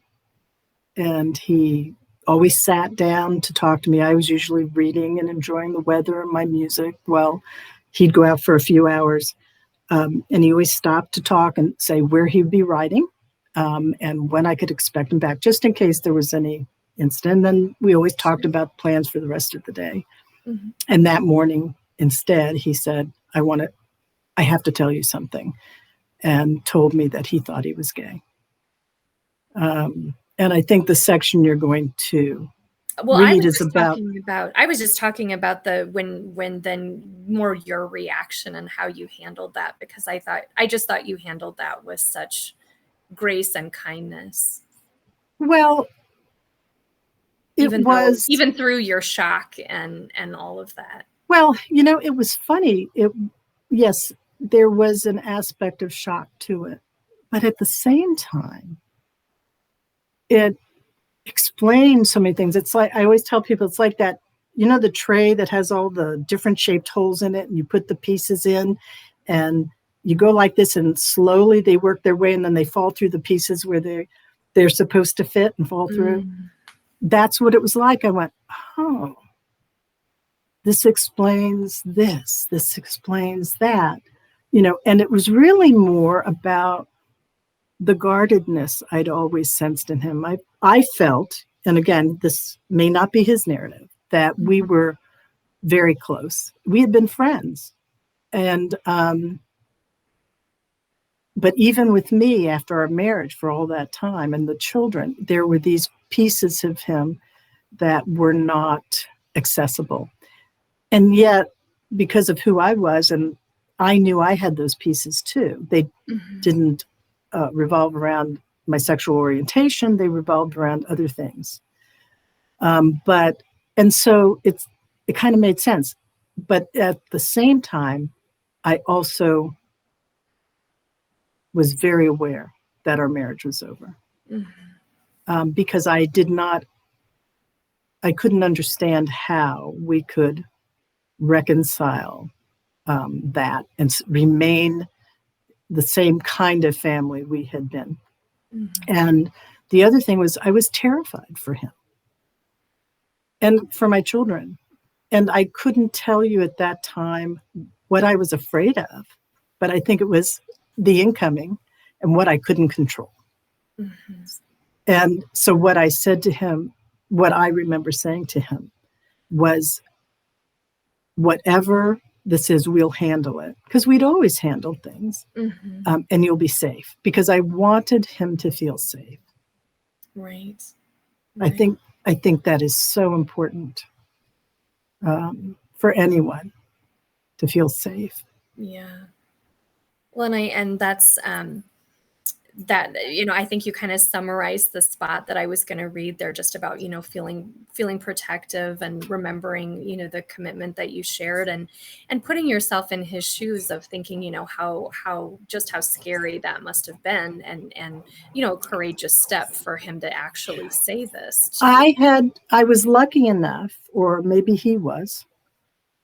And he always sat down to talk to me. I was usually reading and enjoying the weather and my music. Well, he'd go out for a few hours. And he always stopped to talk and say where he'd be riding and when I could expect him back, just in case there was any incident. And then we always talked about plans for the rest of the day. And that morning, instead, he said, I have to tell you something, and told me that he thought he was gay. And I think the section you're going to read is about. I was just talking about when then more your reaction and how you handled that, because I just thought you handled that with such grace and kindness. Well, even through your shock and all of that. Well, it was funny. Yes, there was an aspect of shock to it, but at the same time, it explained so many things. It's like, I always tell people, it's like that, the tray that has all the different shaped holes in it, and you put the pieces in and you go like this, and slowly they work their way, and then they fall through the pieces where they're supposed to fit and fall through. That's what it was like. I went, oh, this explains this. This explains that, and it was really more about the guardedness I'd always sensed in him. I felt, and again, this may not be his narrative, that we were very close. We had been friends. And, but even with me, after our marriage for all that time and the children, there were these pieces of him that were not accessible. And yet, because of who I was, and I knew I had those pieces too, they didn't revolve around my sexual orientation. They revolved around other things. And so it kind of made sense. But at the same time, I also was very aware that our marriage was over. Because I couldn't understand how we could reconcile that and remain the same kind of family we had been. And the other thing was, I was terrified for him. and for my children. And I couldn't tell you at that time what I was afraid of, but I think it was the incoming and what I couldn't control. Mm-hmm. And so what I said to him, what I remember saying to him was, whatever this is, we'll handle it. Because we'd always handled things. Mm-hmm. And you'll be safe. Because I wanted him to feel safe. Right. I think that is so important for anyone to feel safe. Yeah. Well, and that's that, I think you kind of summarized the spot that I was going to read there, just about, feeling protective and remembering, the commitment that you shared, and putting yourself in his shoes of thinking, how scary that must have been, and a courageous step for him to actually say this to you. I was lucky enough, or maybe he was,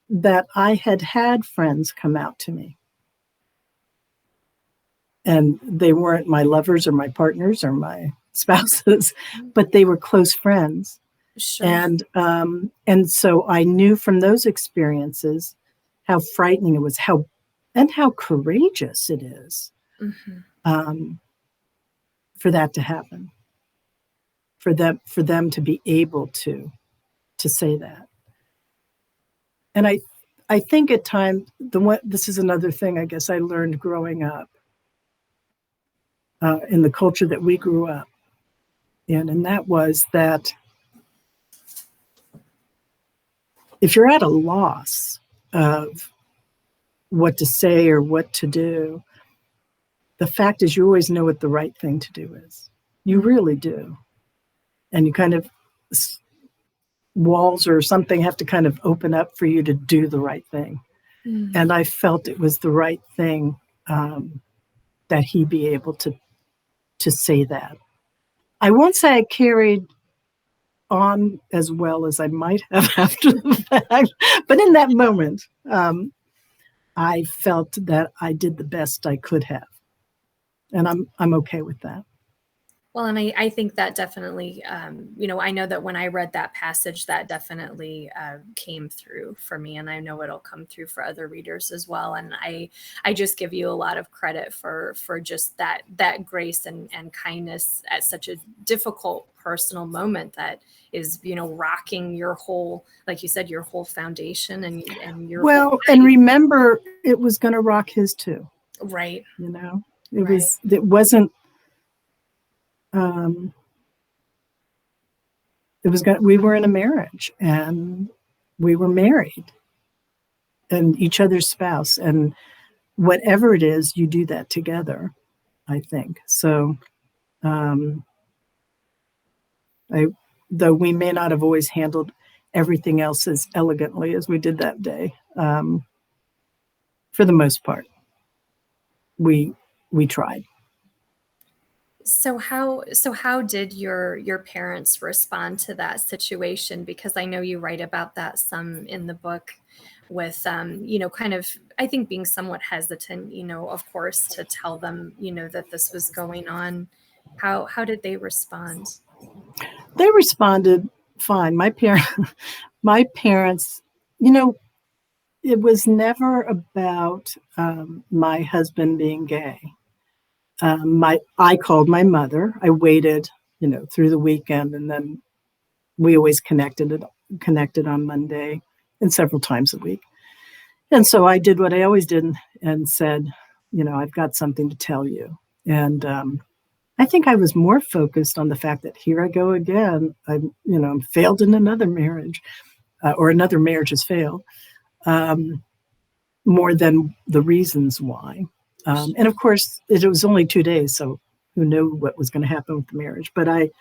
that I had friends come out to me. And they weren't my lovers or my partners or my spouses, but they were close friends. Sure. And so I knew from those experiences how frightening it was, how courageous it is, Mm-hmm. For that to happen, for them to be able to say that. And I think at times, this is another thing I guess I learned growing up in the culture that we grew up in, and that was that if you're at a loss of what to say or what to do, the fact is you always know what the right thing to do is. You really do. And you kind of, walls or something have to kind of open up for you to do the right thing. Mm. And I felt it was the right thing that he be able to say that. I won't say I carried on as well as I might have after the fact, but in that moment, I felt that I did the best I could have, and I'm okay with that. Well, and I think that definitely, I know that when I read that passage, that definitely came through for me, and I know it'll come through for other readers as well. And I just give you a lot of credit for just that grace and kindness at such a difficult personal moment that is, rocking your whole, like you said, your whole foundation and your well, and remember, it was going to rock his too. Right. It wasn't. We were in a marriage, and we were married and each other's spouse, and whatever it is, you do that together, I think. So, though we may not have always handled everything else as elegantly as we did that day, for the most part, we tried. So how did your parents respond to that situation? Because I know you write about that some in the book, with kind of, I think, being somewhat hesitant, of course, to tell them, that this was going on. How did they respond? They responded fine. My parents, it was never about my husband being gay. I called my mother. I waited, through the weekend, and then we always connected on Monday and several times a week. And so I did what I always did and said, I've got something to tell you. And I think I was more focused on the fact that here I go again. I'm failed in another marriage, or another marriage has failed, more than the reasons why. And of course, it was only 2 days, so who knew what was going to happen with the marriage? But I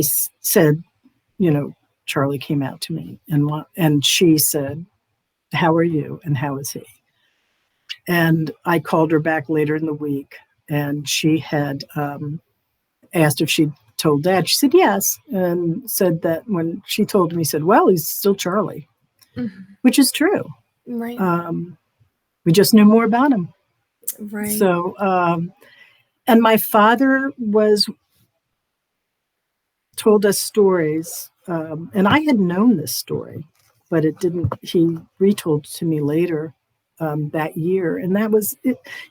said, Charlie came out to me, and she said, "How are you? And how is he?" And I called her back later in the week, and she had asked if she'd told Dad. She said yes, and said that when she told him, he said, "Well, he's still Charlie," which is true. Right. We just knew more about him. Right. So, and my father told us stories and I had known this story, but he retold to me later that year. And that was,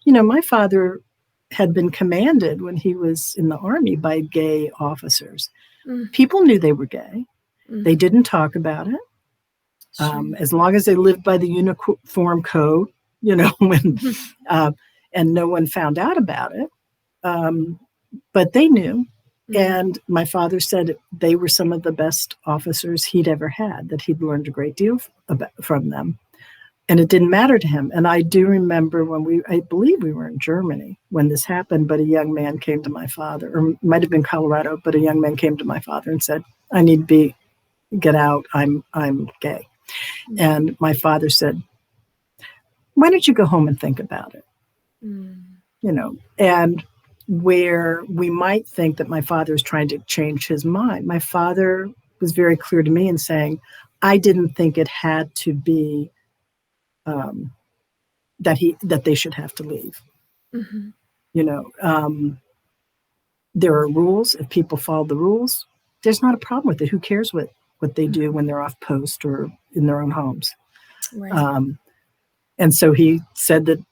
my father had been commanded when he was in the Army by gay officers. People knew they were gay. They didn't talk about it. As long as they lived by the uniform code, and no one found out about it. But they knew. And my father said they were some of the best officers he'd ever had, that he'd learned a great deal from them. And it didn't matter to him. And I do remember I believe we were in Germany when this happened, but a young man came to my father, or it might have been Colorado, but a young man came to my father and said, I need to get out. I'm gay. And my father said, why don't you go home and think about it? And where we might think that my father is trying to change his mind, my father was very clear to me in saying, I didn't think it had to be that they should have to leave. There are rules. If people follow the rules, there's not a problem with it. Who cares what they do when they're off post or in their own homes? Right. And so he said that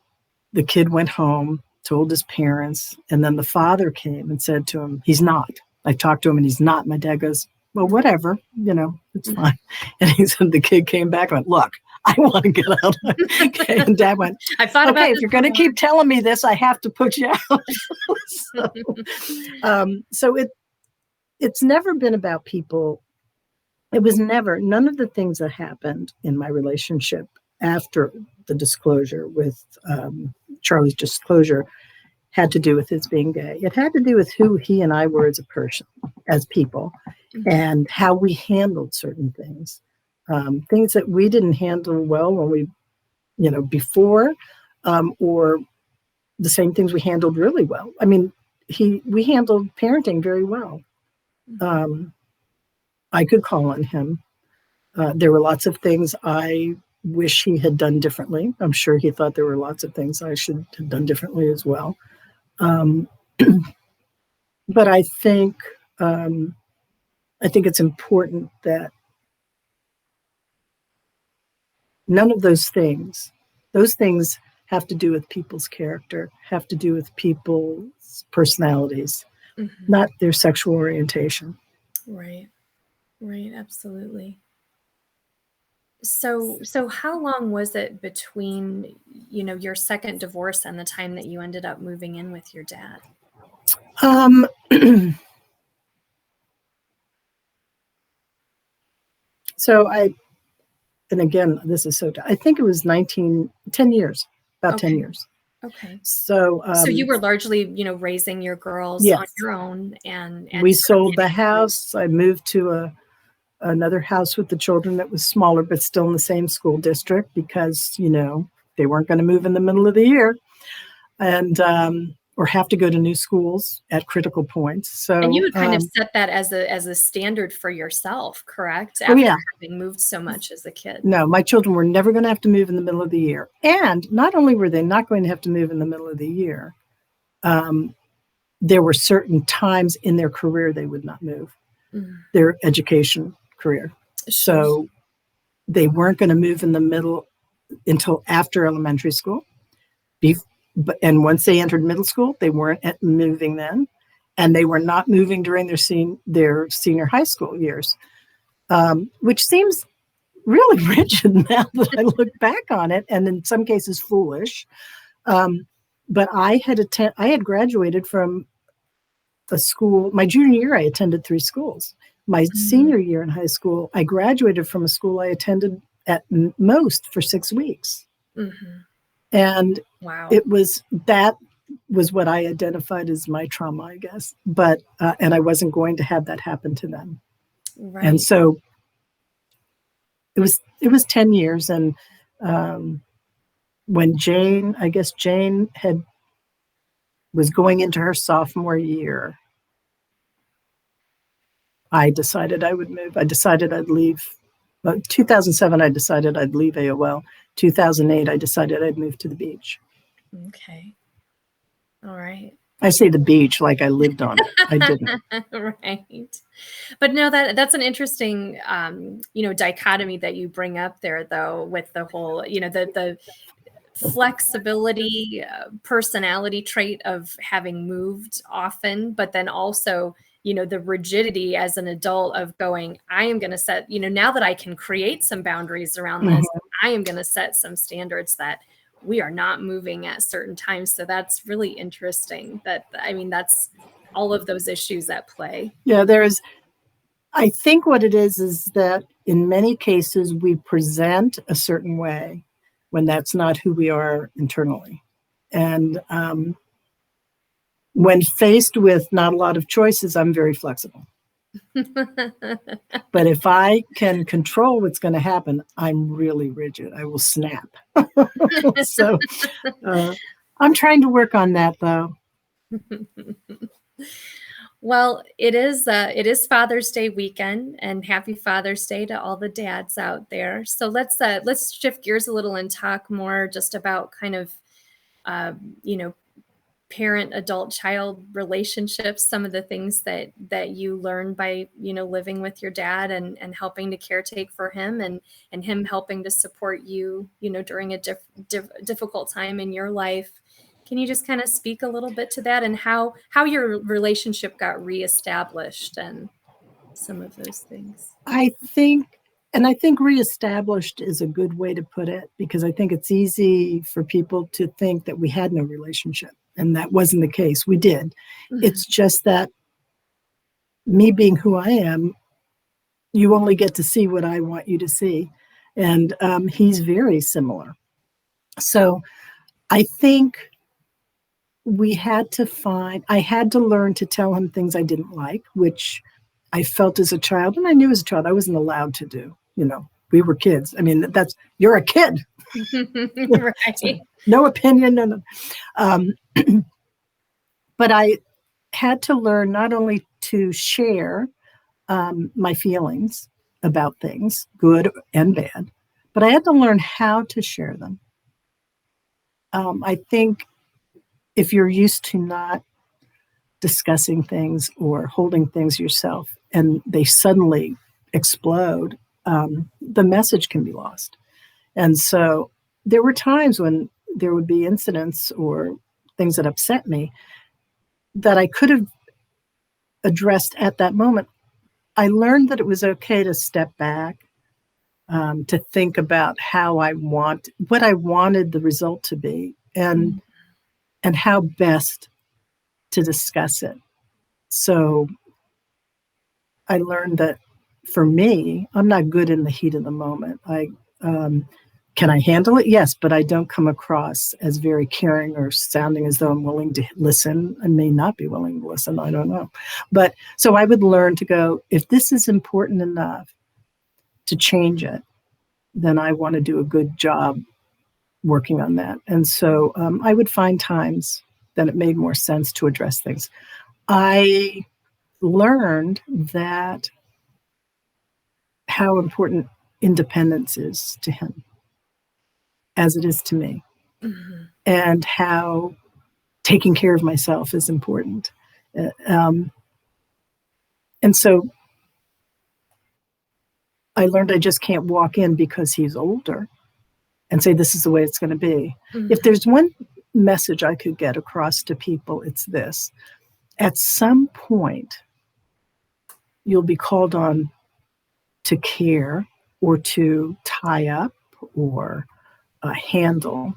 the kid went home, told his parents, and then the father came and said to him, he's not. I talked to him and he's not. My dad goes, well, whatever, it's fine. And he said, the kid came back and went, look, I want to get out. Okay. And Dad went, I thought okay, if you're going to keep telling me this, I have to put you out. So it's never been about people. It was none of the things that happened in my relationship after the disclosure with Charlie's disclosure had to do with his being gay. It had to do with who he and I were as a person, as people, and how we handled certain things. Things that we didn't handle well when we, before, or the same things we handled really well. I mean, we handled parenting very well. I could call on him. There were lots of things I wish he had done differently. I'm sure he thought there were lots of things I should have done differently as well. But I think it's important that none of those things have to do with people's character, have to do with people's personalities, not their sexual orientation. Right, absolutely. So how long was it between, your second divorce and the time that you ended up moving in with your dad? So and again, this is I think it was 10 years, about 10 years. Okay. So you were largely, raising your girls on your own, and we sold the house. I moved to another house with the children that was smaller, but still in the same school district because, they weren't going to move in the middle of the year and, or have to go to new schools at critical points. So, and you would kind of set that as a standard for yourself, correct? After having moved so much as a kid. No, my children were never going to have to move in the middle of the year. And not only were they not going to have to move in the middle of the year, there were certain times in their career they would not move, their education career. So they weren't going to move in the middle until after elementary school. And once they entered middle school, they weren't moving then. And they were not moving during their senior high school years, which seems really rigid now that I look back on it, and in some cases foolish. But I had graduated from a school. My junior year, I attended 3 schools. My senior year in high school, I graduated from a school I attended at most for 6 weeks. And that was what I identified as my trauma, I guess. But, and I wasn't going to have that happen to them. Right. And so it was 10 years. And when Jane was going into her sophomore year, I decided I would move. I decided I'd leave. 2007, I decided I'd leave AOL. 2008, I decided I'd move to the beach. Okay. All right. I say the beach like I lived on it. I didn't. Right. But no, that's an interesting, dichotomy that you bring up there, though, with the whole, the flexibility, personality trait of having moved often, but then also, the rigidity as an adult of going, I am going to set, now that I can create some boundaries around this, I am going to set some standards that we are not moving at certain times. So that's really interesting that's all of those issues at play. Yeah, I think what it is that in many cases we present a certain way when that's not who we are internally. And when faced with not a lot of choices, I'm very flexible. But if I can control what's going to happen, I'm really rigid. I will snap. So I'm trying to work on that, though. Well, it is Father's Day weekend, and happy Father's Day to all the dads out there. So let's shift gears a little and talk more just about kind of parent, adult, child relationships, some of the things that you learn by living with your dad and helping to caretake for him and him helping to support you during a difficult time in your life. Can you just kind of speak a little bit to that and how your relationship got reestablished and some of those things? I think reestablished is a good way to put it, because I think it's easy for people to think that we had no relationship, and that wasn't the case. We did. Mm-hmm. It's just that me being who I am, you only get to see what I want you to see. And he's very similar. So I think I had to learn to tell him things I didn't like, which I felt as a child, and I knew as a child I wasn't allowed to do. We were kids. I mean, you're a kid. Right. So, no opinion. No. But I had to learn not only to share my feelings about things, good and bad, but I had to learn how to share them. I think if you're used to not discussing things or holding things yourself and they suddenly explode, the message can be lost. And so there were times when there would be incidents or things that upset me that I could have addressed at that moment. I learned that it was okay to step back, to think about what I wanted the result to be, and how best to discuss it. So I learned that for me, I'm not good in the heat of the moment. Can I handle it? Yes, but I don't come across as very caring or sounding as though I'm willing to listen. I may not be willing to listen. I don't know. But so I would learn to go, if this is important enough to change it, then I want to do a good job working on that. And so I would find times that it made more sense to address things. I learned that how important independence is to him, as it is to me, and how taking care of myself is important. And so I learned I just can't walk in because he's older and say, this is the way it's going to be. Mm-hmm. If there's one message I could get across to people, it's this. At some point, you'll be called on to care or to tie up or handle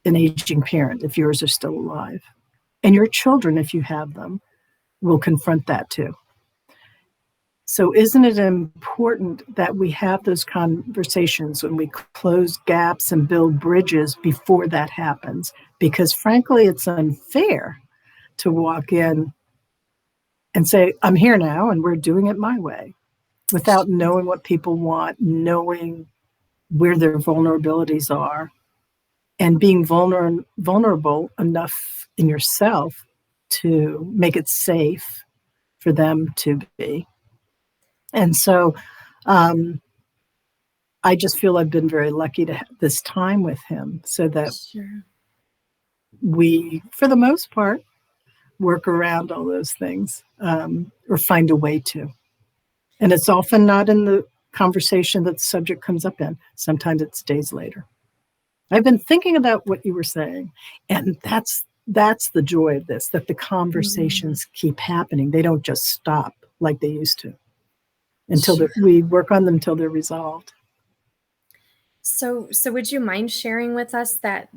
an aging parent if yours are still alive. And your children, if you have them, will confront that too. So isn't it important that we have those conversations when we close gaps and build bridges before that happens? Because frankly, it's unfair to walk in and say, I'm here now and we're doing it my way, without knowing what people want, knowing where their vulnerabilities are, and being vulnerable enough in yourself to make it safe for them to be. And so I just feel I've been very lucky to have this time with him, so that we, for the most part, work around all those things, or find a way to. And it's often not in the conversation that the subject comes up in. Sometimes it's days later. I've been thinking about what you were saying, and that's the joy of this, that the conversations keep happening. They don't just stop like they used to until we work on them until they're resolved. So would you mind sharing with us that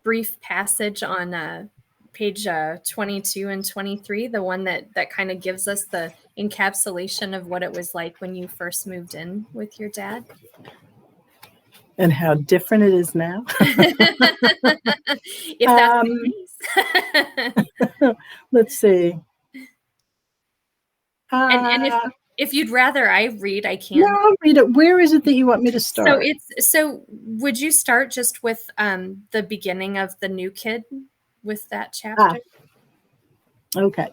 brief passage on page 22 and 23, the one that kind of gives us the encapsulation of what it was like when you first moved in with your dad? And how different it is now. If that's the case. Let's see. And if you'd rather I read, I can. No, I'll read it. Where is it that you want me to start? So would you start just with the beginning of the new kid with that chapter? Okay.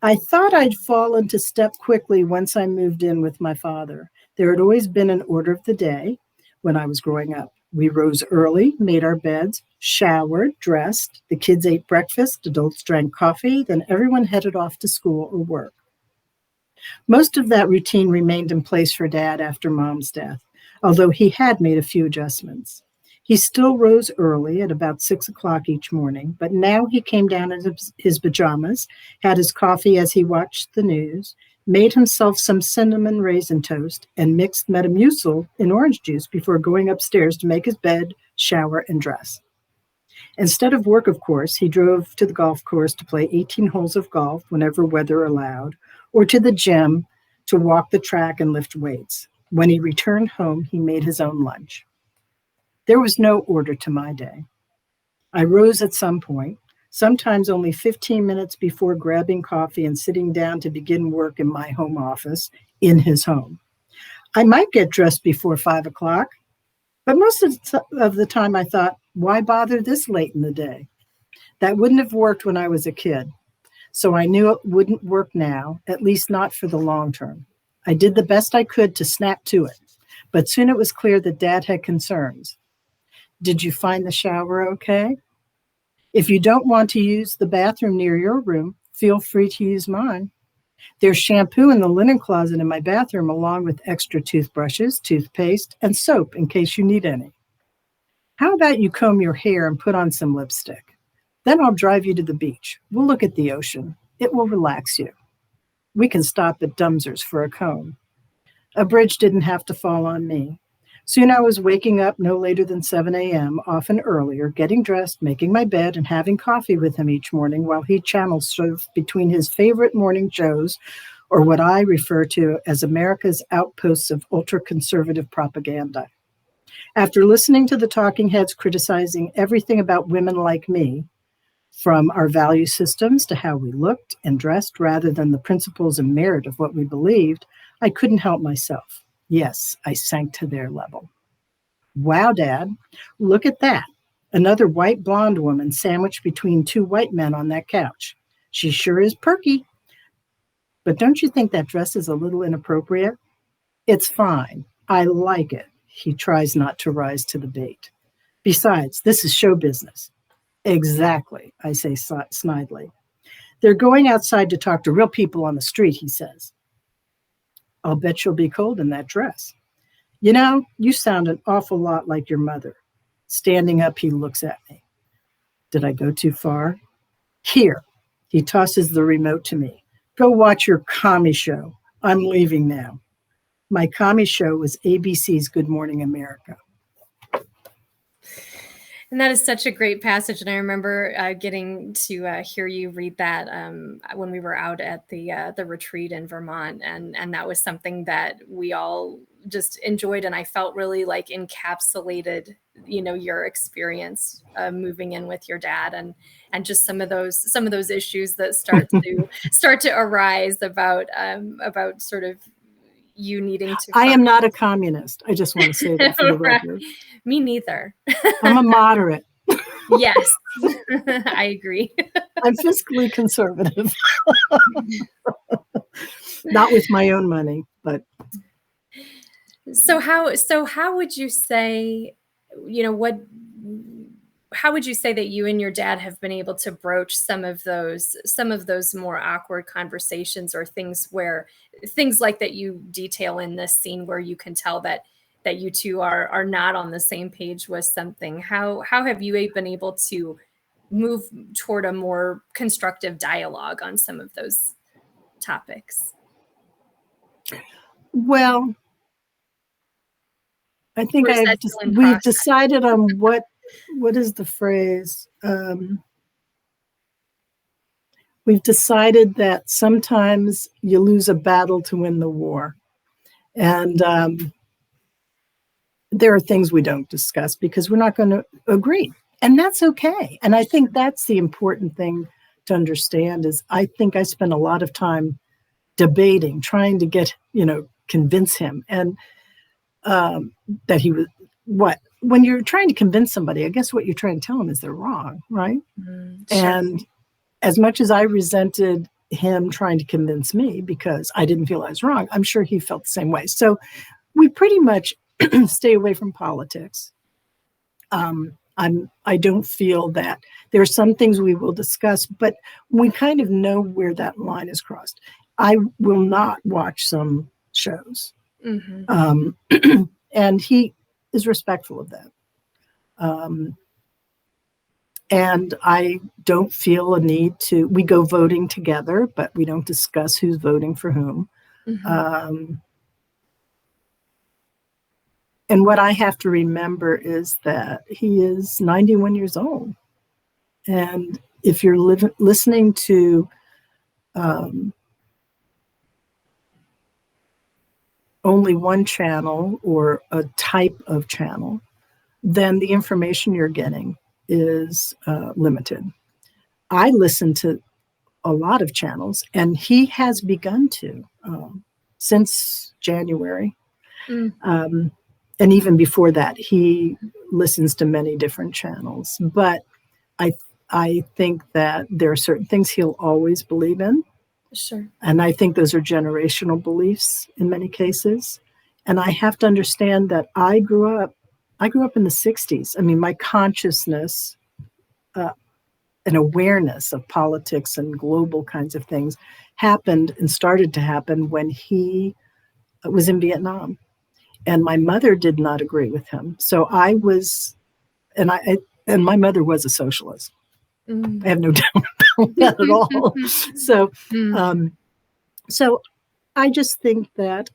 I thought I'd fall into step quickly once I moved in with my father. There had always been an order of the day when I was growing up. We rose early, made our beds, showered, dressed. The kids ate breakfast, adults drank coffee, then everyone headed off to school or work. Most of that routine remained in place for Dad after Mom's death, although he had made a few adjustments. He still rose early at about 6 o'clock each morning, but now he came down in his pajamas, had his coffee as he watched the news, made himself some cinnamon raisin toast, and mixed Metamucil in orange juice before going upstairs to make his bed, shower, and dress. Instead of work, of course, he drove to the golf course to play 18 holes of golf whenever weather allowed, or to the gym to walk the track and lift weights. When he returned home, he made his own lunch. There was no order to my day. I rose at some point, sometimes only 15 minutes before grabbing coffee and sitting down to begin work in my home office in his home. I might get dressed before 5 o'clock, but most of the time I thought, why bother this late in the day? That wouldn't have worked when I was a kid. So I knew it wouldn't work now, at least not for the long term. I did the best I could to snap to it, but soon it was clear that Dad had concerns. Did you find the shower okay? If you don't want to use the bathroom near your room, feel free to use mine. There's shampoo in the linen closet in my bathroom, along with extra toothbrushes, toothpaste, and soap in case you need any. How about you comb your hair and put on some lipstick? Then I'll drive you to the beach. We'll look at the ocean. It will relax you. We can stop at Dumser's for a comb. A bridge didn't have to fall on me. Soon I was waking up no later than 7 a.m., often earlier, getting dressed, making my bed, and having coffee with him each morning while he channel surfed between his favorite morning shows, or what I refer to as America's outposts of ultra-conservative propaganda. After listening to the talking heads criticizing everything about women like me, from our value systems to how we looked and dressed rather than the principles and merit of what we believed, I couldn't help myself. Yes, I sank to their level. Wow, Dad, look at that. Another white blonde woman sandwiched between two white men on that couch. She sure is perky. But don't you think that dress is a little inappropriate? It's fine. I like it. He tries not to rise to the bait. Besides, this is show business. Exactly, I say snidely. They're going outside to talk to real people on the street, he says. I'll bet you'll be cold in that dress. You know, you sound an awful lot like your mother. Standing up, he looks at me. Did I go too far? Here. He tosses the remote to me. Go watch your commie show. I'm leaving now. My commie show was ABC's Good Morning America. And that is such a great passage. And I remember getting to hear you read that when we were out at the retreat in Vermont. And that was something that we all just enjoyed. And I felt really like encapsulated, your experience moving in with your dad and just some of those issues that start to arise about sort of you needing to. I am not a communist. I just want to say that for the record. Me neither. I'm a moderate. Yes, I agree. I'm fiscally conservative. Not with my own money, but. So how would you say, what how would you say that you and your dad have been able to broach some of those more awkward conversations, or things like that you detail in this scene where you can tell that you two are not on the same page with something? How have you been able to move toward a more constructive dialogue on some of those topics? Well, I think Or is that still in we've process? decided on what is the phrase. We've decided that sometimes you lose a battle to win the war, and there are things we don't discuss because we're not going to agree, and that's okay. And I think that's the important thing to understand. Is I think I spent a lot of time debating, trying to get convince him, and that he was what when you're trying to convince somebody, I guess what you're trying to tell them is they're wrong, right? Sure. And as much as I resented him trying to convince me because I didn't feel I was wrong, I'm sure he felt the same way. So we pretty much stay away from politics. I don't feel that there are some things we will discuss, but we kind of know where that line is crossed. I will not watch some shows. And he is respectful of that. And I don't feel a need to, we go voting together, but we don't discuss who's voting for whom. And what I have to remember is that he is 91 years old. And if you're listening to only one channel or a type of channel, then the information you're getting is limited. I listen to a lot of channels, and he has begun to since January. And even before that, he listens to many different channels. But I think that there are certain things he'll always believe in. Sure. And I think those are generational beliefs in many cases. And I have to understand that I grew up in the 60s. I mean, my consciousness and awareness of politics and global kinds of things happened and started to happen when he was in Vietnam. And my mother did not agree with him. So I was, and my mother was a socialist. I have no doubt about that at all. So, so I just think that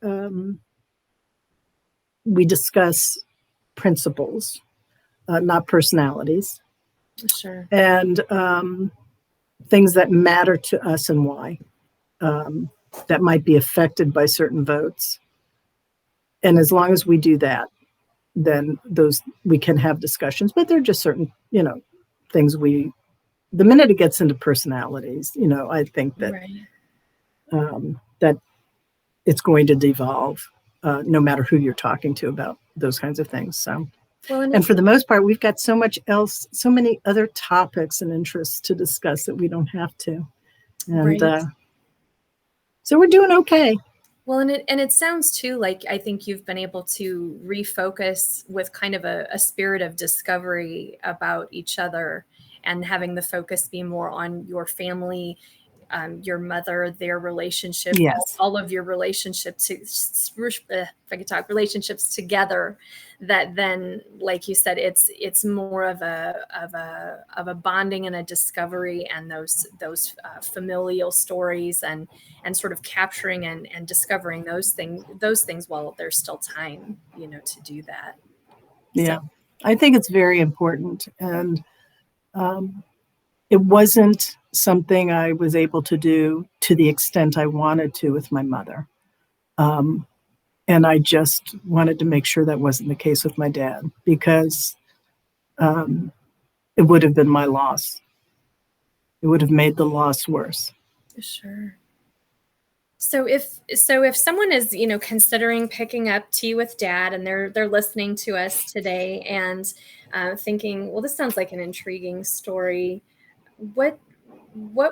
we discuss principles, not personalities. Sure. And things that matter to us and why, that might be affected by certain votes. And as long as we do that, then we can have discussions. But there are just certain, things the minute it gets into personalities, I think that that it's going to devolve, no matter who you're talking to about those kinds of things. So. Well, and for the most part, we've got so many other topics and interests to discuss that we don't have to. And so we're doing okay. Well, and it sounds too like I think you've been able to refocus with kind of a spirit of discovery about each other, and having the focus be more on your family, your mother, their relationship, yes. all of your relationships, if I could talk, relationships together, that then, like you said, it's more of a bonding and a discovery, and those familial stories, and sort of capturing and discovering those things while there's still time, to do that. Yeah, so. I think it's very important. And it wasn't something I was able to do to the extent I wanted to with my mother. And I just wanted to make sure that wasn't the case with my dad, because it would have been my loss. It would have made the loss worse. Sure. So if someone is, considering picking up Tea with Dad, and they're listening to us today and thinking, well, this sounds like an intriguing story, what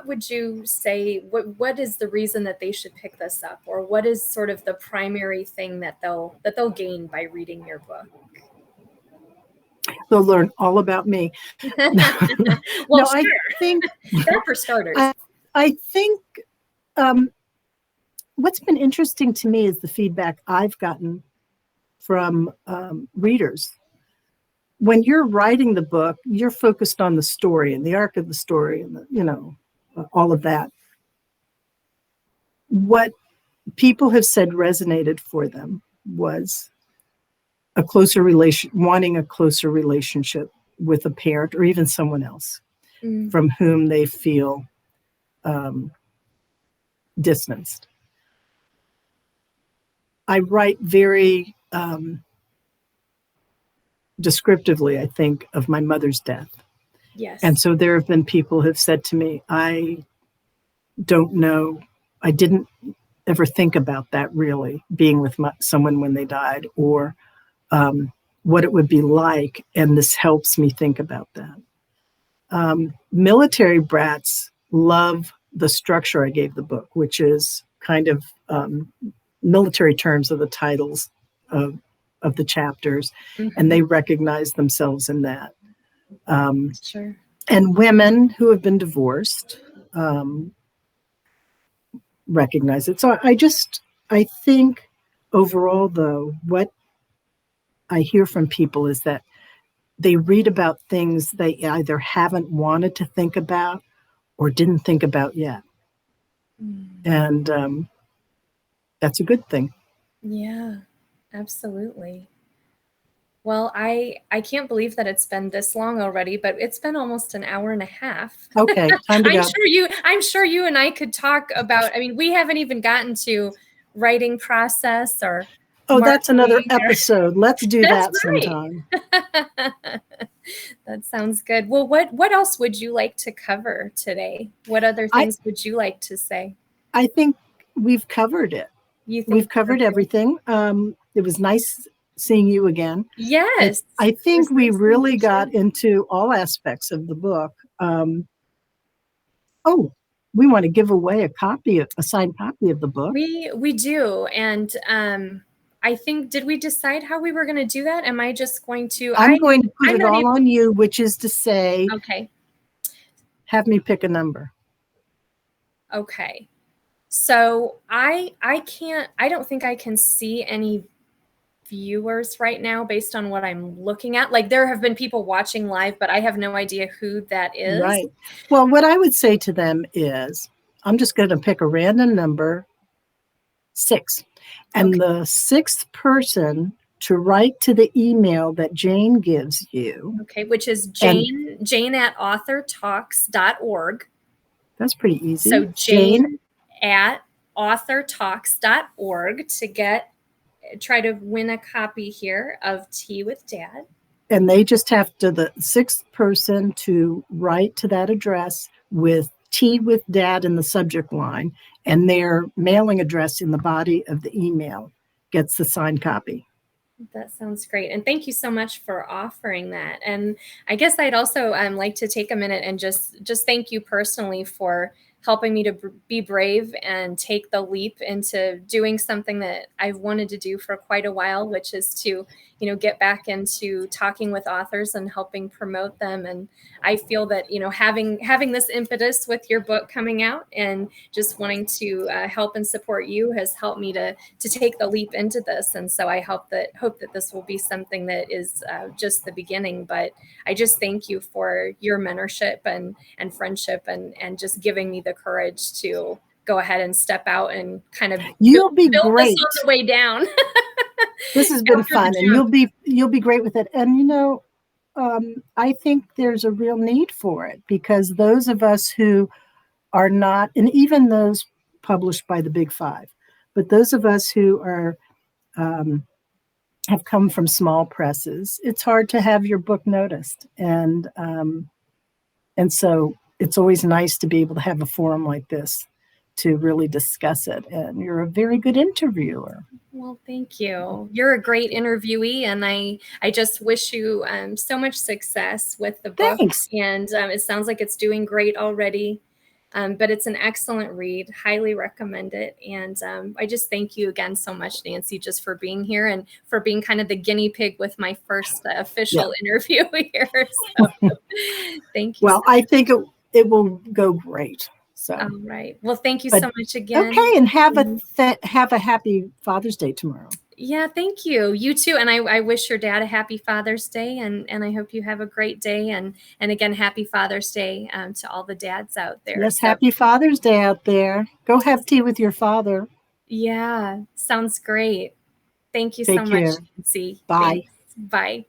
would you say? What is the reason that they should pick this up, or what is sort of the primary thing that they'll gain by reading your book? They'll learn all about me. Well, No, sure. I think That for starters. I think what's been interesting to me is the feedback I've gotten from readers. When you're writing the book, you're focused on the story and the arc of the story and all of that. What people have said resonated for them was wanting a closer relationship with a parent or even someone else from whom they feel distanced. I write very descriptively, I think, of my mother's death. Yes. And so there have been people who have said to me, I don't know, I didn't ever think about that really, being with someone when they died, or what it would be like. And this helps me think about that. Military brats love the structure I gave the book, which is kind of military terms of the titles of the chapters, and they recognize themselves in that. Sure. And women who have been divorced recognize it. So I think overall, though, what I hear from people is that they read about things they either haven't wanted to think about or didn't think about yet. And that's a good thing. Yeah, absolutely. Well, I can't believe that it's been this long already, but it's been almost an hour and a half. Okay, time to go. I'm sure you and I could talk about, I mean, we haven't even gotten to writing process or that's another episode. Let's do that sometime. That sounds good. Well, what else would you like to cover today? What other things would you like to say? I think we've covered it. We've covered everything. It was nice seeing you again. Yes. I think we really got into all aspects of the book. We want to give away a signed copy of the book. We do. And I think, did we decide how we were going to do that? Am I just going to? I'm going to put it all on you, which is to say, okay, have me pick a number. Okay. So I don't think I can see any viewers right now based on what I'm looking at. Like, there have been people watching live, but I have no idea who that is. Right. Well, what I would say to them is, I'm just going to pick a random number, 6. And the 6th person to write to the email that Jane gives you. Okay, which is Jane at authortalks.org. That's pretty easy. So Jane at authortalks.org to try to win a copy here of Tea with Dad. And they just have to, the 6th person to write to that address with Tea with Dad in the subject line, and their mailing address in the body of the email gets the signed copy. That sounds great. And thank you so much for offering that. And I guess I'd also like to take a minute and just thank you personally for helping me to be brave and take the leap into doing something that I've wanted to do for quite a while, which is to, get back into talking with authors and helping promote them. And I feel that, having this impetus with your book coming out and just wanting to help and support you has helped me to take the leap into this. And so I hope that this will be something that is just the beginning. But I just thank you for your mentorship and friendship and just giving me the courage to go ahead and step out and kind of build this on the way down. This has been fun, and you'll be great with it. And I think there's a real need for it, because those of us who are not, and even those published by the Big Five, but those of us who are have come from small presses, it's hard to have your book noticed, and so it's always nice to be able to have a forum like this to really discuss it. And you're a very good interviewer. Well, thank you. You're a great interviewee, and I just wish you so much success with the book. Thanks. And it sounds like it's doing great already. But it's an excellent read. Highly recommend it. And I just thank you again so much, Nancie, just for being here and for being kind of the guinea pig with my first official interview here. So thank you. Well, I think it will go great. So, all right. Well, thank you so much again. Okay, and have a happy Father's Day tomorrow. Yeah, thank you. You too. And I wish your dad a happy Father's Day, and I hope you have a great day. And again, happy Father's Day to all the dads out there. Yes, happy Father's Day out there. Go have tea with your father. Yeah, sounds great. Thank you Take so care. much, Nancie. Bye. Thanks. Bye.